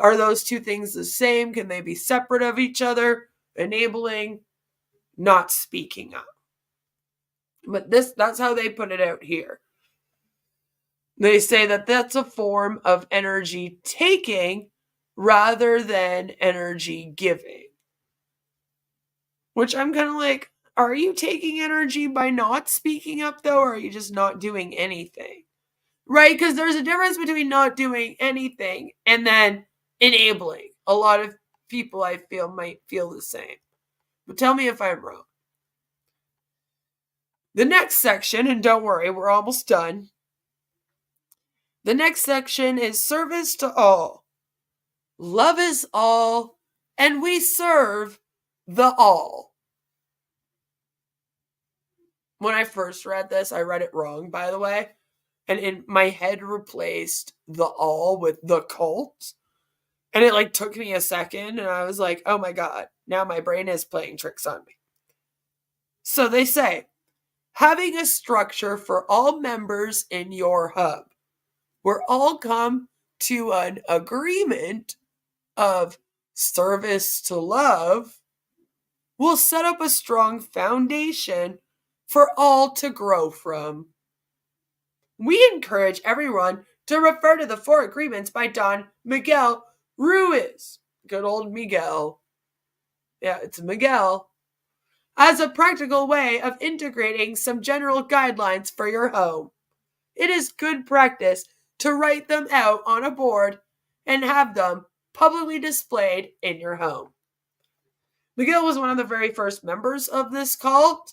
are those two things the same? Can they be separate of each other? Enabling, not speaking up. But that's how they put it out here. They say that that's a form of energy taking rather than energy giving. Which I'm kind of like, are you taking energy by not speaking up though, or are you just not doing anything? Right? Because there's a difference between not doing anything and then enabling. A lot of people I feel might feel the same. But tell me if I'm wrong. The next section, and don't worry, we're almost done. The next section is service to all. Love is all, and we serve the all. When I first read this, I read it wrong, by the way. and in my head replaced the all with the cult. And it like took me a second, and I was like, oh my God, now my brain is playing tricks on me. So they say, having a structure for all members in your hub, where all come to an agreement of service to love, will set up a strong foundation for all to grow from. We encourage everyone to refer to the 4 Agreements by Don Miguel Ruiz. Good old Miguel. Yeah, it's Miguel. As a practical way of integrating some general guidelines for your home. It is good practice to write them out on a board and have them publicly displayed in your home. Miguel was one of the very first members of this cult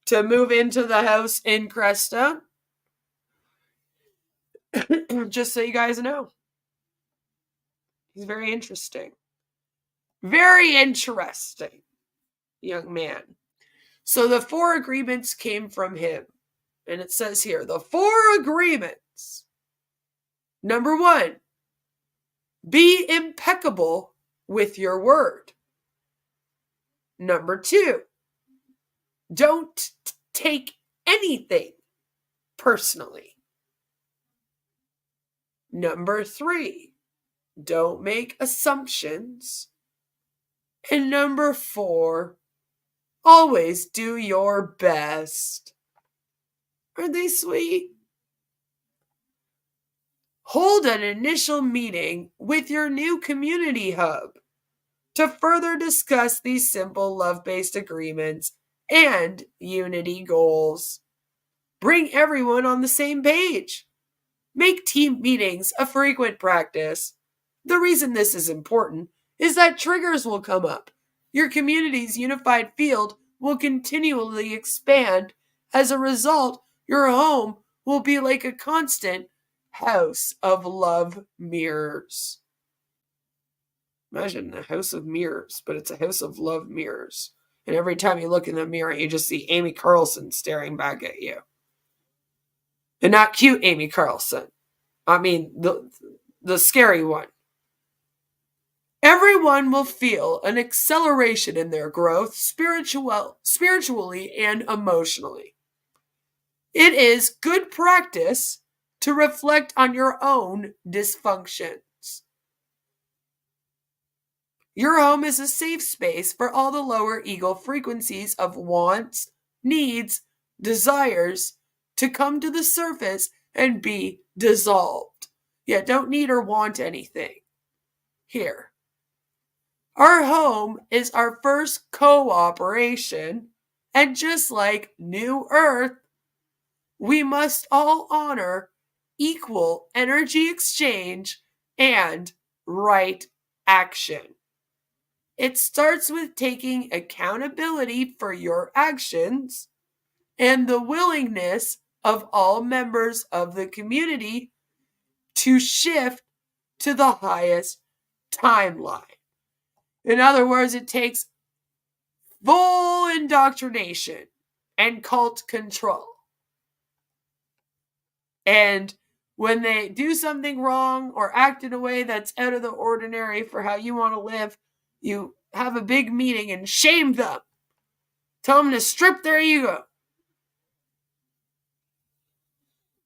to move into the house in Crestone. Just so you guys know. He's very interesting. Very interesting young man. So the 4 agreements came from him. And it says here, the 4 agreements. Number 1, be impeccable with your word. Number 2, don't take anything personally. Number 3, don't make assumptions. And number 4, always do your best. Aren't they sweet? Hold an initial meeting with your new community hub to further discuss these simple love-based agreements and unity goals. Bring everyone on the same page. Make team meetings a frequent practice. The reason this is important is that triggers will come up. Your community's unified field will continually expand. As a result, your home will be like a constant house of love mirrors. Imagine a house of mirrors, but it's a house of love mirrors. And every time you look in the mirror, you just see Amy Carlson staring back at you. And not cute Amy Carlson. I mean, the scary one. Everyone will feel an acceleration in their growth spiritually and emotionally. It is good practice to reflect on your own dysfunctions. Your home is a safe space for all the lower ego frequencies of wants, needs, desires to come to the surface and be dissolved. Yet don't need or want anything. Here. Our home is our first cooperation, and just like New Earth, we must all honor equal energy exchange and right action. It starts with taking accountability for your actions and the willingness of all members of the community to shift to the highest timeline. In other words, it takes full indoctrination and cult control. And when they do something wrong or act in a way that's out of the ordinary for how you want to live, you have a big meeting and shame them. Tell them to strip their ego.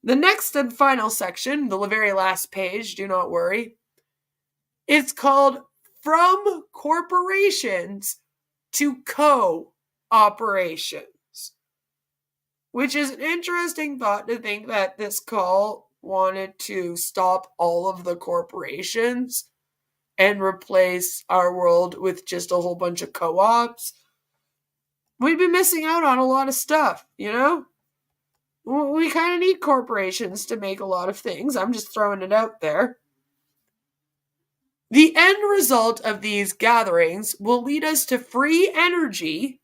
The next and final section, the very last page, do not worry, it's called From Corporations to Co-operations. Which is an interesting thought to think that this call wanted to stop all of the corporations and replace our world with just a whole bunch of co-ops. We'd be missing out on a lot of stuff, you know? We kind of need corporations to make a lot of things. I'm just throwing it out there. The end result of these gatherings will lead us to free energy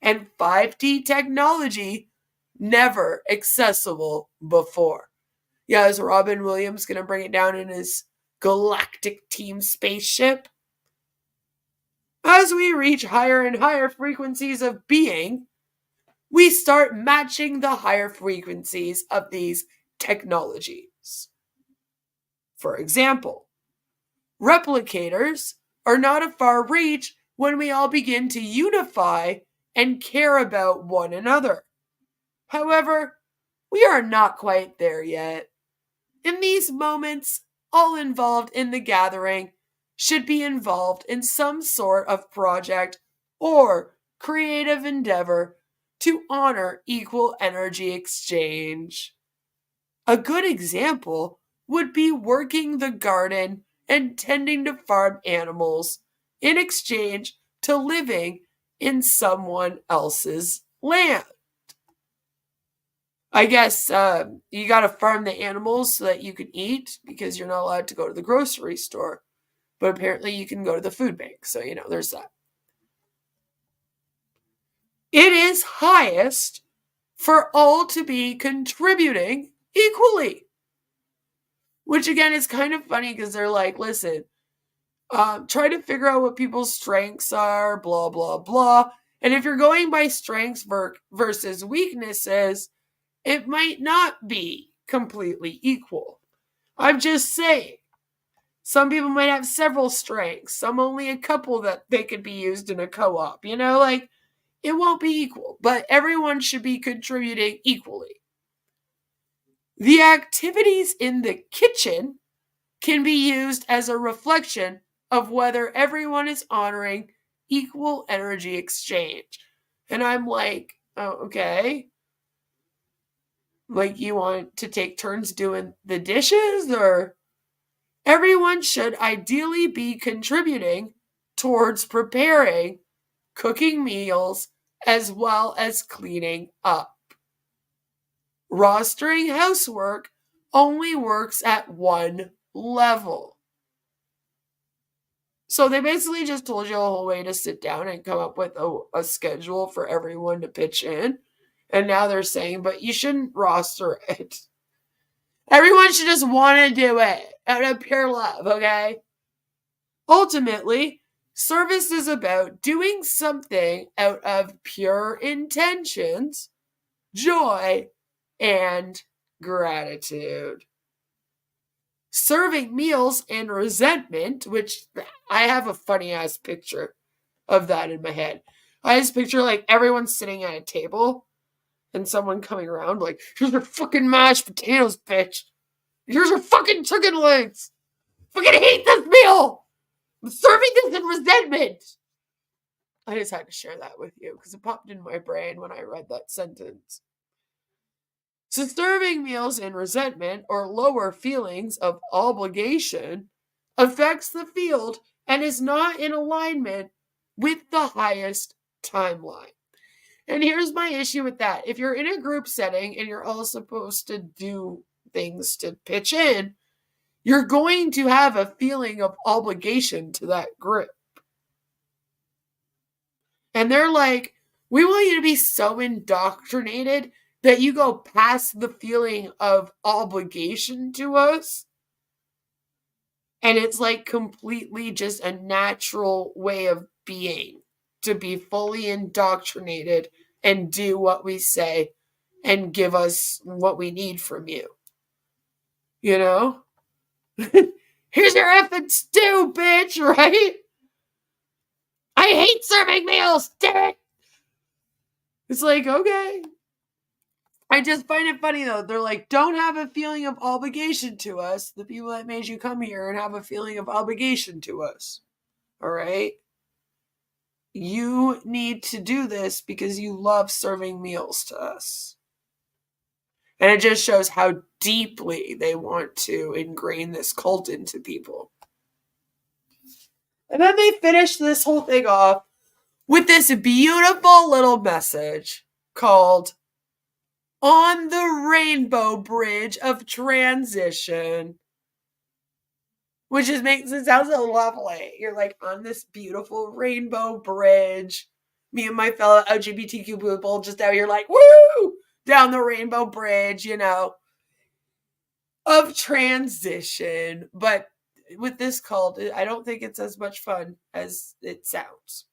and 5D technology never accessible before. Yeah, is Robin Williams going to bring it down in his galactic team spaceship? As we reach higher and higher frequencies of being, we start matching the higher frequencies of these technologies. For example, replicators are not a far reach when we all begin to unify and care about one another. However, we are not quite there yet. In these moments, all involved in the gathering should be involved in some sort of project or creative endeavor to honor equal energy exchange. A good example would be working the garden and tending to farm animals in exchange to living in someone else's land. I guess you got to farm the animals so that you can eat, because you're not allowed to go to the grocery store. But apparently you can go to the food bank. So, there's that. It is highest for all to be contributing equally. Which, again, is kind of funny because they're like, listen, try to figure out what people's strengths are, blah, blah, blah. And if you're going by strengths versus weaknesses, it might not be completely equal. I'm just saying. Some people might have several strengths, some only a couple that they could be used in a co-op. It won't be equal, but everyone should be contributing equally. The activities in the kitchen can be used as a reflection of whether everyone is honoring equal energy exchange. And I'm like, oh, okay. Like, you want to take turns doing the dishes, or? Everyone should ideally be contributing towards preparing, cooking meals, as well as cleaning up. Rostering housework only works at one level. So they basically just told you a whole way to sit down and come up with a schedule for everyone to pitch in. And now they're saying, but you shouldn't roster it. Everyone should just want to do it out of pure love, okay? Ultimately, service is about doing something out of pure intentions, joy, and gratitude. Serving meals and resentment, which I have a funny-ass picture of that in my head. I just picture, like, everyone sitting at a table and someone coming around like, here's your fucking mashed potatoes, bitch. Here's your fucking chicken legs. Fucking hate this meal. I'm serving this in resentment. I just had to share that with you because it popped in my brain when I read that sentence. So serving meals in resentment or lower feelings of obligation affects the field and is not in alignment with the highest timeline. And here's my issue with that. If you're in a group setting and you're all supposed to do things to pitch in, you're going to have a feeling of obligation to that group. And they're like, we want you to be so indoctrinated that you go past the feeling of obligation to us. And it's like completely just a natural way of being, to be fully indoctrinated and do what we say and give us what we need from you. You know? Here's your effing stew, bitch, right? I hate serving meals, damn it! It's like, okay. I just find it funny, though. They're like, don't have a feeling of obligation to us, the people that made you come here, and have a feeling of obligation to us. All right? You need to do this because you love serving meals to us. And it just shows how deeply they want to ingrain this cult into people. And then they finish this whole thing off with this beautiful little message called On the Rainbow Bridge of Transition. Which just makes it sound so lovely. You're like on this beautiful rainbow bridge. Me and my fellow LGBTQ people just out here like, woo! Down the rainbow bridge, you know. Of transition. But with this cult, I don't think it's as much fun as it sounds.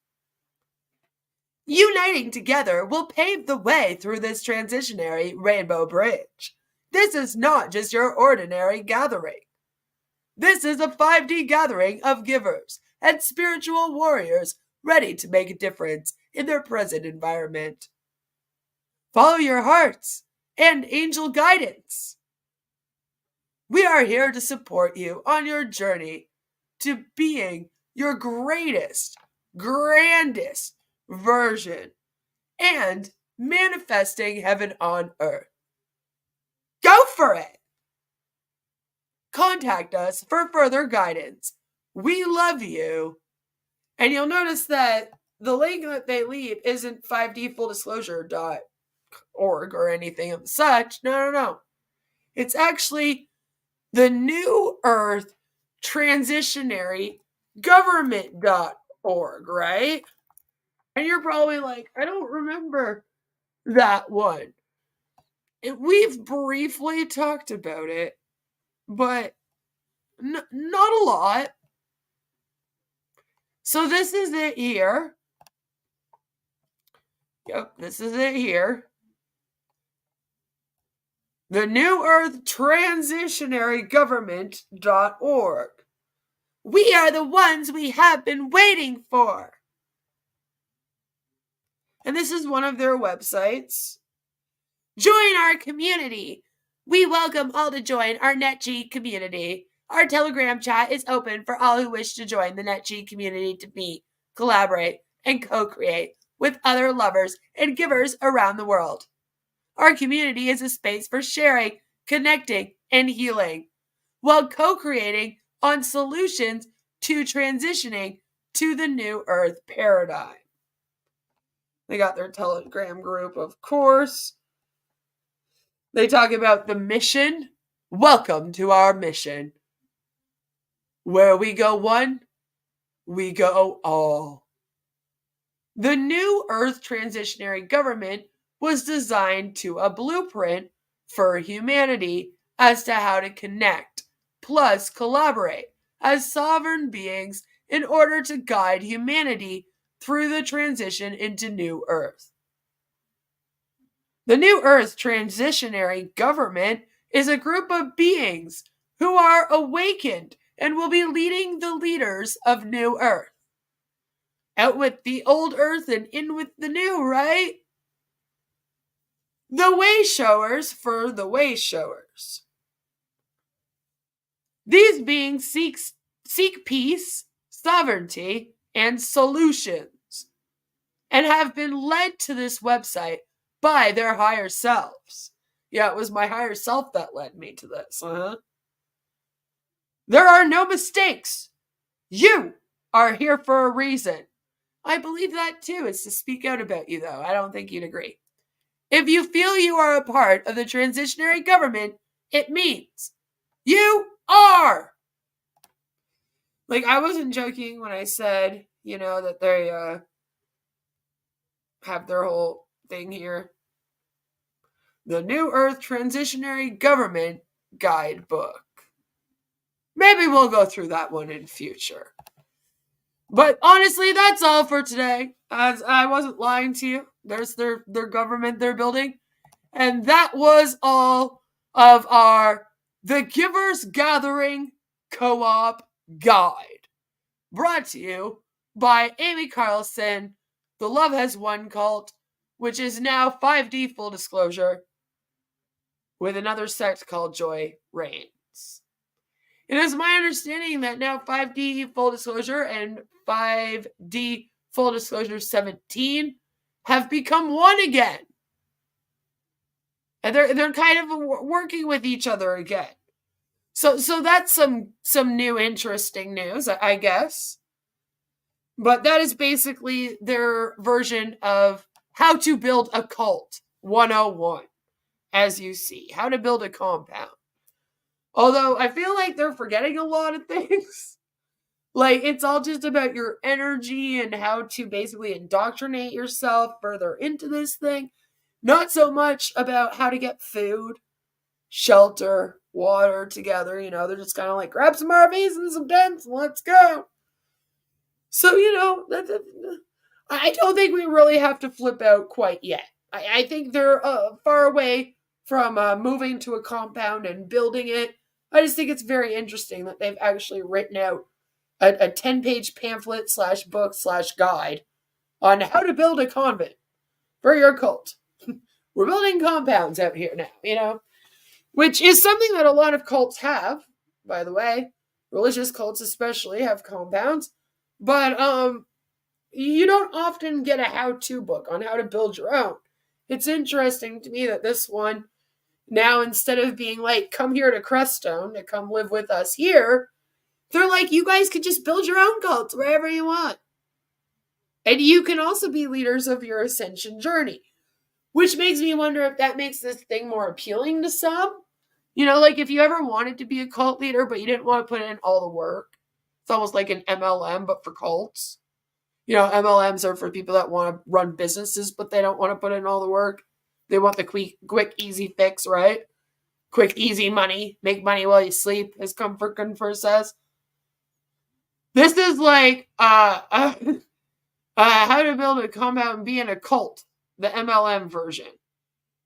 Uniting together will pave the way through this transitionary rainbow bridge. This is not just your ordinary gathering. This is a 5D gathering of givers and spiritual warriors ready to make a difference in their present environment. Follow your hearts and angel guidance. We are here to support you on your journey to being your greatest, grandest version and manifesting heaven on earth. Go for it! Contact us for further guidance. We love you. And you'll notice that the link that they leave isn't 5dfulldisclosure.org or anything of such. No. It's actually the New Earth Transitionary Government.org, right? And you're probably like, I don't remember that one. We've briefly talked about it, but not a lot. So this is it here. Yep, this is it here. The New Earth Transitionary Government.org. We are the ones we have been waiting for. And this is one of their websites. Join our community. We welcome all to join our NetG community. Our Telegram chat is open for all who wish to join the NetG community to meet, collaborate, and co-create with other lovers and givers around the world. Our community is a space for sharing, connecting, and healing, while co-creating on solutions to transitioning to the New Earth paradigm. They got their Telegram group, of course. They talk about the mission. Welcome to our mission. Where we go one, we go all. The New Earth Transitionary Government was designed to a blueprint for humanity as to how to connect, plus collaborate as sovereign beings in order to guide humanity through the transition into New Earth. The New Earth Transitionary Government is a group of beings who are awakened and will be leading the leaders of New Earth. Out with the old Earth and in with the new, right? The way showers for the way showers. These beings seek peace, sovereignty, and solutions, and have been led to this website by their higher selves. Yeah, it was my higher self that led me to this. There are no mistakes. You are here for a reason. I believe that too. It's to speak out about you, though. I don't think you'd agree. If you feel you are a part of the transitionary government, it means you are. Like, I wasn't joking when I said, that they have their whole thing here. The New Earth Transitionary Government Guidebook. Maybe we'll go through that one in future. But honestly, that's all for today. As I wasn't lying to you. There's their government they're building. And that was all of our The Givers Gathering Co-op Guide. Brought to you by Amy Carlson, the Love Has Won cult, which is now 5D Full Disclosure, with another sect called Joy Reigns. It is my understanding that now 5D Full Disclosure and 5D Full Disclosure 17 have become one again. And they're kind of working with each other again. So that's some new interesting news, I guess. But that is basically their version of how to build a cult 101, as you see. How to build a compound. Although I feel like they're forgetting a lot of things. Like, it's all just about your energy and how to basically indoctrinate yourself further into this thing. Not so much about how to get food, shelter, water together. They're just kind of like, grab some RVs and some tents and let's go. So, I don't think we really have to flip out quite yet. I think they're far away from moving to a compound and building it. I just think it's very interesting that they've actually written out a 10-page pamphlet / book / guide on how to build a convent for your cult. We're building compounds out here now, you know, which is something that a lot of cults have, by the way. Religious cults especially have compounds, but you don't often get a how-to book on how to build your own. It's interesting to me that this one, now instead of being like, come here to Crestone to come live with us here, they're like, you guys could just build your own cults wherever you want. And you can also be leaders of your Ascension journey, which makes me wonder if that makes this thing more appealing to some. You know, like if you ever wanted to be a cult leader, but you didn't want to put in all the work. It's almost like an MLM, but for cults. You know, MLMs are for people that want to run businesses, but they don't want to put in all the work. They want the quick, easy fix, right? Quick, easy money. Make money while you sleep, as Comfort Confer says. This is like how to build a compound and be in a cult, the MLM version,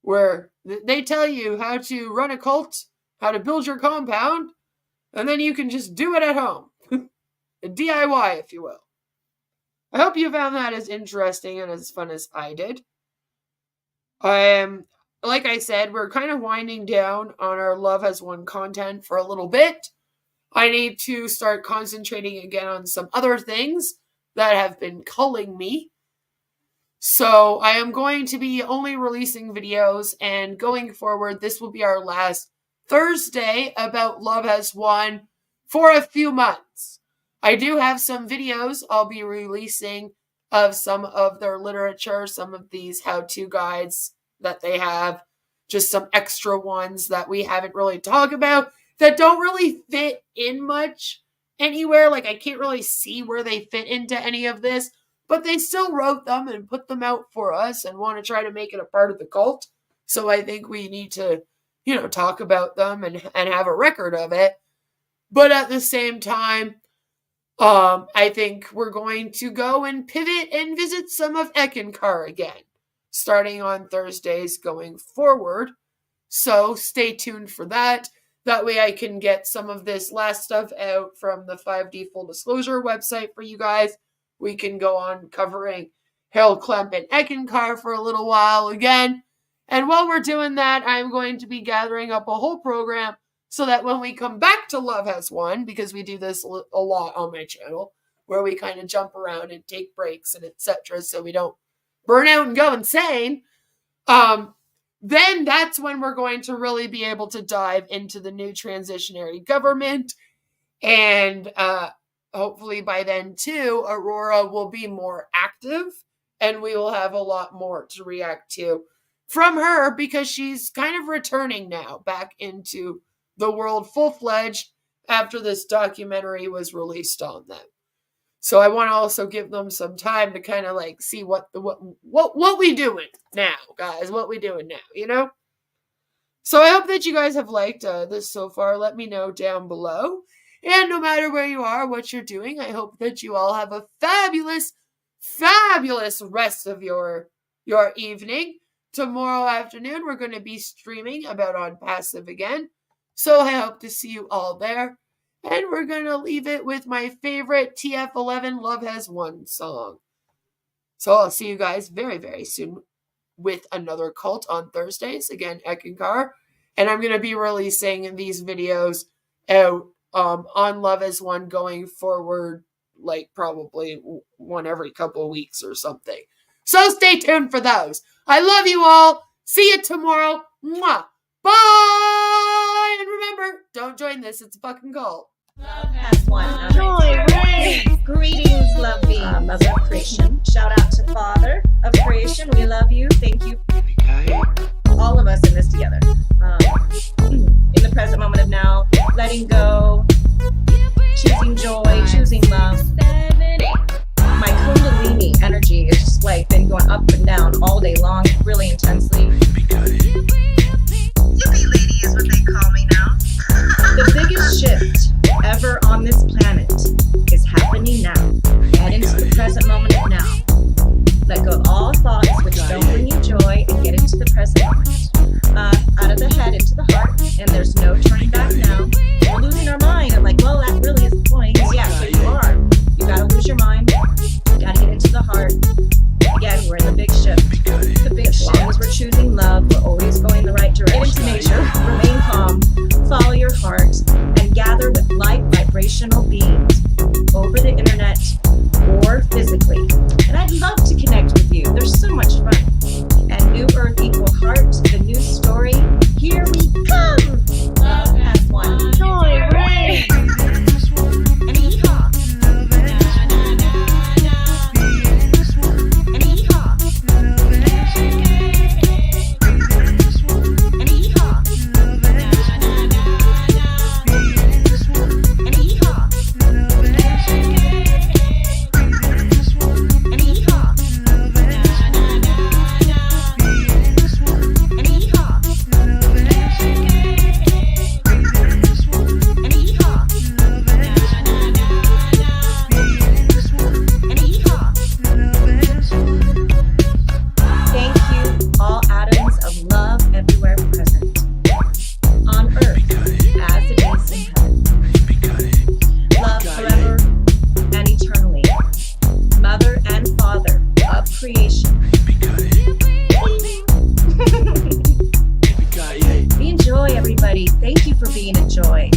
where they tell you how to run a cult, how to build your compound, and then you can just do it at home. A DIY, if you will. I hope you found that as interesting and as fun as I did. Like I said, we're kind of winding down on our Love Has Won content for a little bit. I need to start concentrating again on some other things that have been culling me. So I am going to be only releasing videos, and going forward, this will be our last Thursday about Love Has Won for a few months. I do have some videos I'll be releasing of some of their literature, some of these how-to guides that they have, just some extra ones that we haven't really talked about that don't really fit in much anywhere. Like, I can't really see where they fit into any of this, but they still wrote them and put them out for us and want to try to make it a part of the cult. So I think we need to, you know, talk about them and have a record of it. But at the same time, I think we're going to go and pivot and visit some of Ekankar again, starting on Thursdays going forward. So stay tuned for that. That way I can get some of this last stuff out from the 5D Full Disclosure website for you guys. We can go on covering Harold Klemp and Ekankar for a little while again. And while we're doing that, I'm going to be gathering up a whole program so that when we come back to Love Has Won, because we do this a lot on my channel, where we kind of jump around and take breaks and etc., so we don't burn out and go insane, then that's when we're going to really be able to dive into the new transitionary government. And hopefully by then, too, Aurora will be more active, and we will have a lot more to react to from her, because she's kind of returning now back into the world full-fledged after this documentary was released on them. So I want to also give them some time to kind of like see what we doing now, guys. What we doing now, you know? So I hope that you guys have liked this so far. Let me know down below. And no matter where you are, what you're doing, I hope that you all have a fabulous, fabulous rest of your evening. Tomorrow afternoon, we're going to be streaming about On Passive again. So I hope to see you all there. And we're going to leave it with my favorite TF11 Love Has Won song. So I'll see you guys very, very soon with another cult on Thursdays. Again, Ekankar. And I'm going to be releasing these videos out on Love Has Won going forward, like probably one every couple of weeks or something. So stay tuned for those. I love you all. See you tomorrow. Mwah. Bye! And remember, don't join this. It's a fucking cult. Love Has Won. Joy, greetings, lovely Mother of Creation. Shout out to Father of Creation. We love you. Thank you. All of us in this together. In the present moment of now, letting go, choosing joy, choosing love. My Kundalini energy is just like been going up and down all day long, really intensely. Yippee lady is what they call me now. The biggest shift ever on this planet is happening now. Head into the present moment of now. Let go of all thoughts which don't bring you joy and get into the present moment. Out of and there's no turning back now. We're losing our mind. I'm like, well, that really is the point. Yeah, so you are. You gotta lose your mind. You gotta get into the heart. Again, we're in the big shift. The big shift. As long as we're choosing love, we're always going the right direction. Get into nature, remain calm, follow your heart, and gather with like vibrational beings over the internet or physically. And I'd love to connect with you. There's so much fun. And New Earth Equal Heart, the new story. Here we come. Love as one. Joy reigns. And yeehaw. And yeehaw. And yeehaw. And yeehaw. And yeehaw. And yeehaw. And yeehaw. And yeehaw. Thank you, all atoms of love everywhere present, on earth as it is in heaven. Love forever and eternally. Mother and Father of creation. Be in joy, everybody. Thank you for being a joy.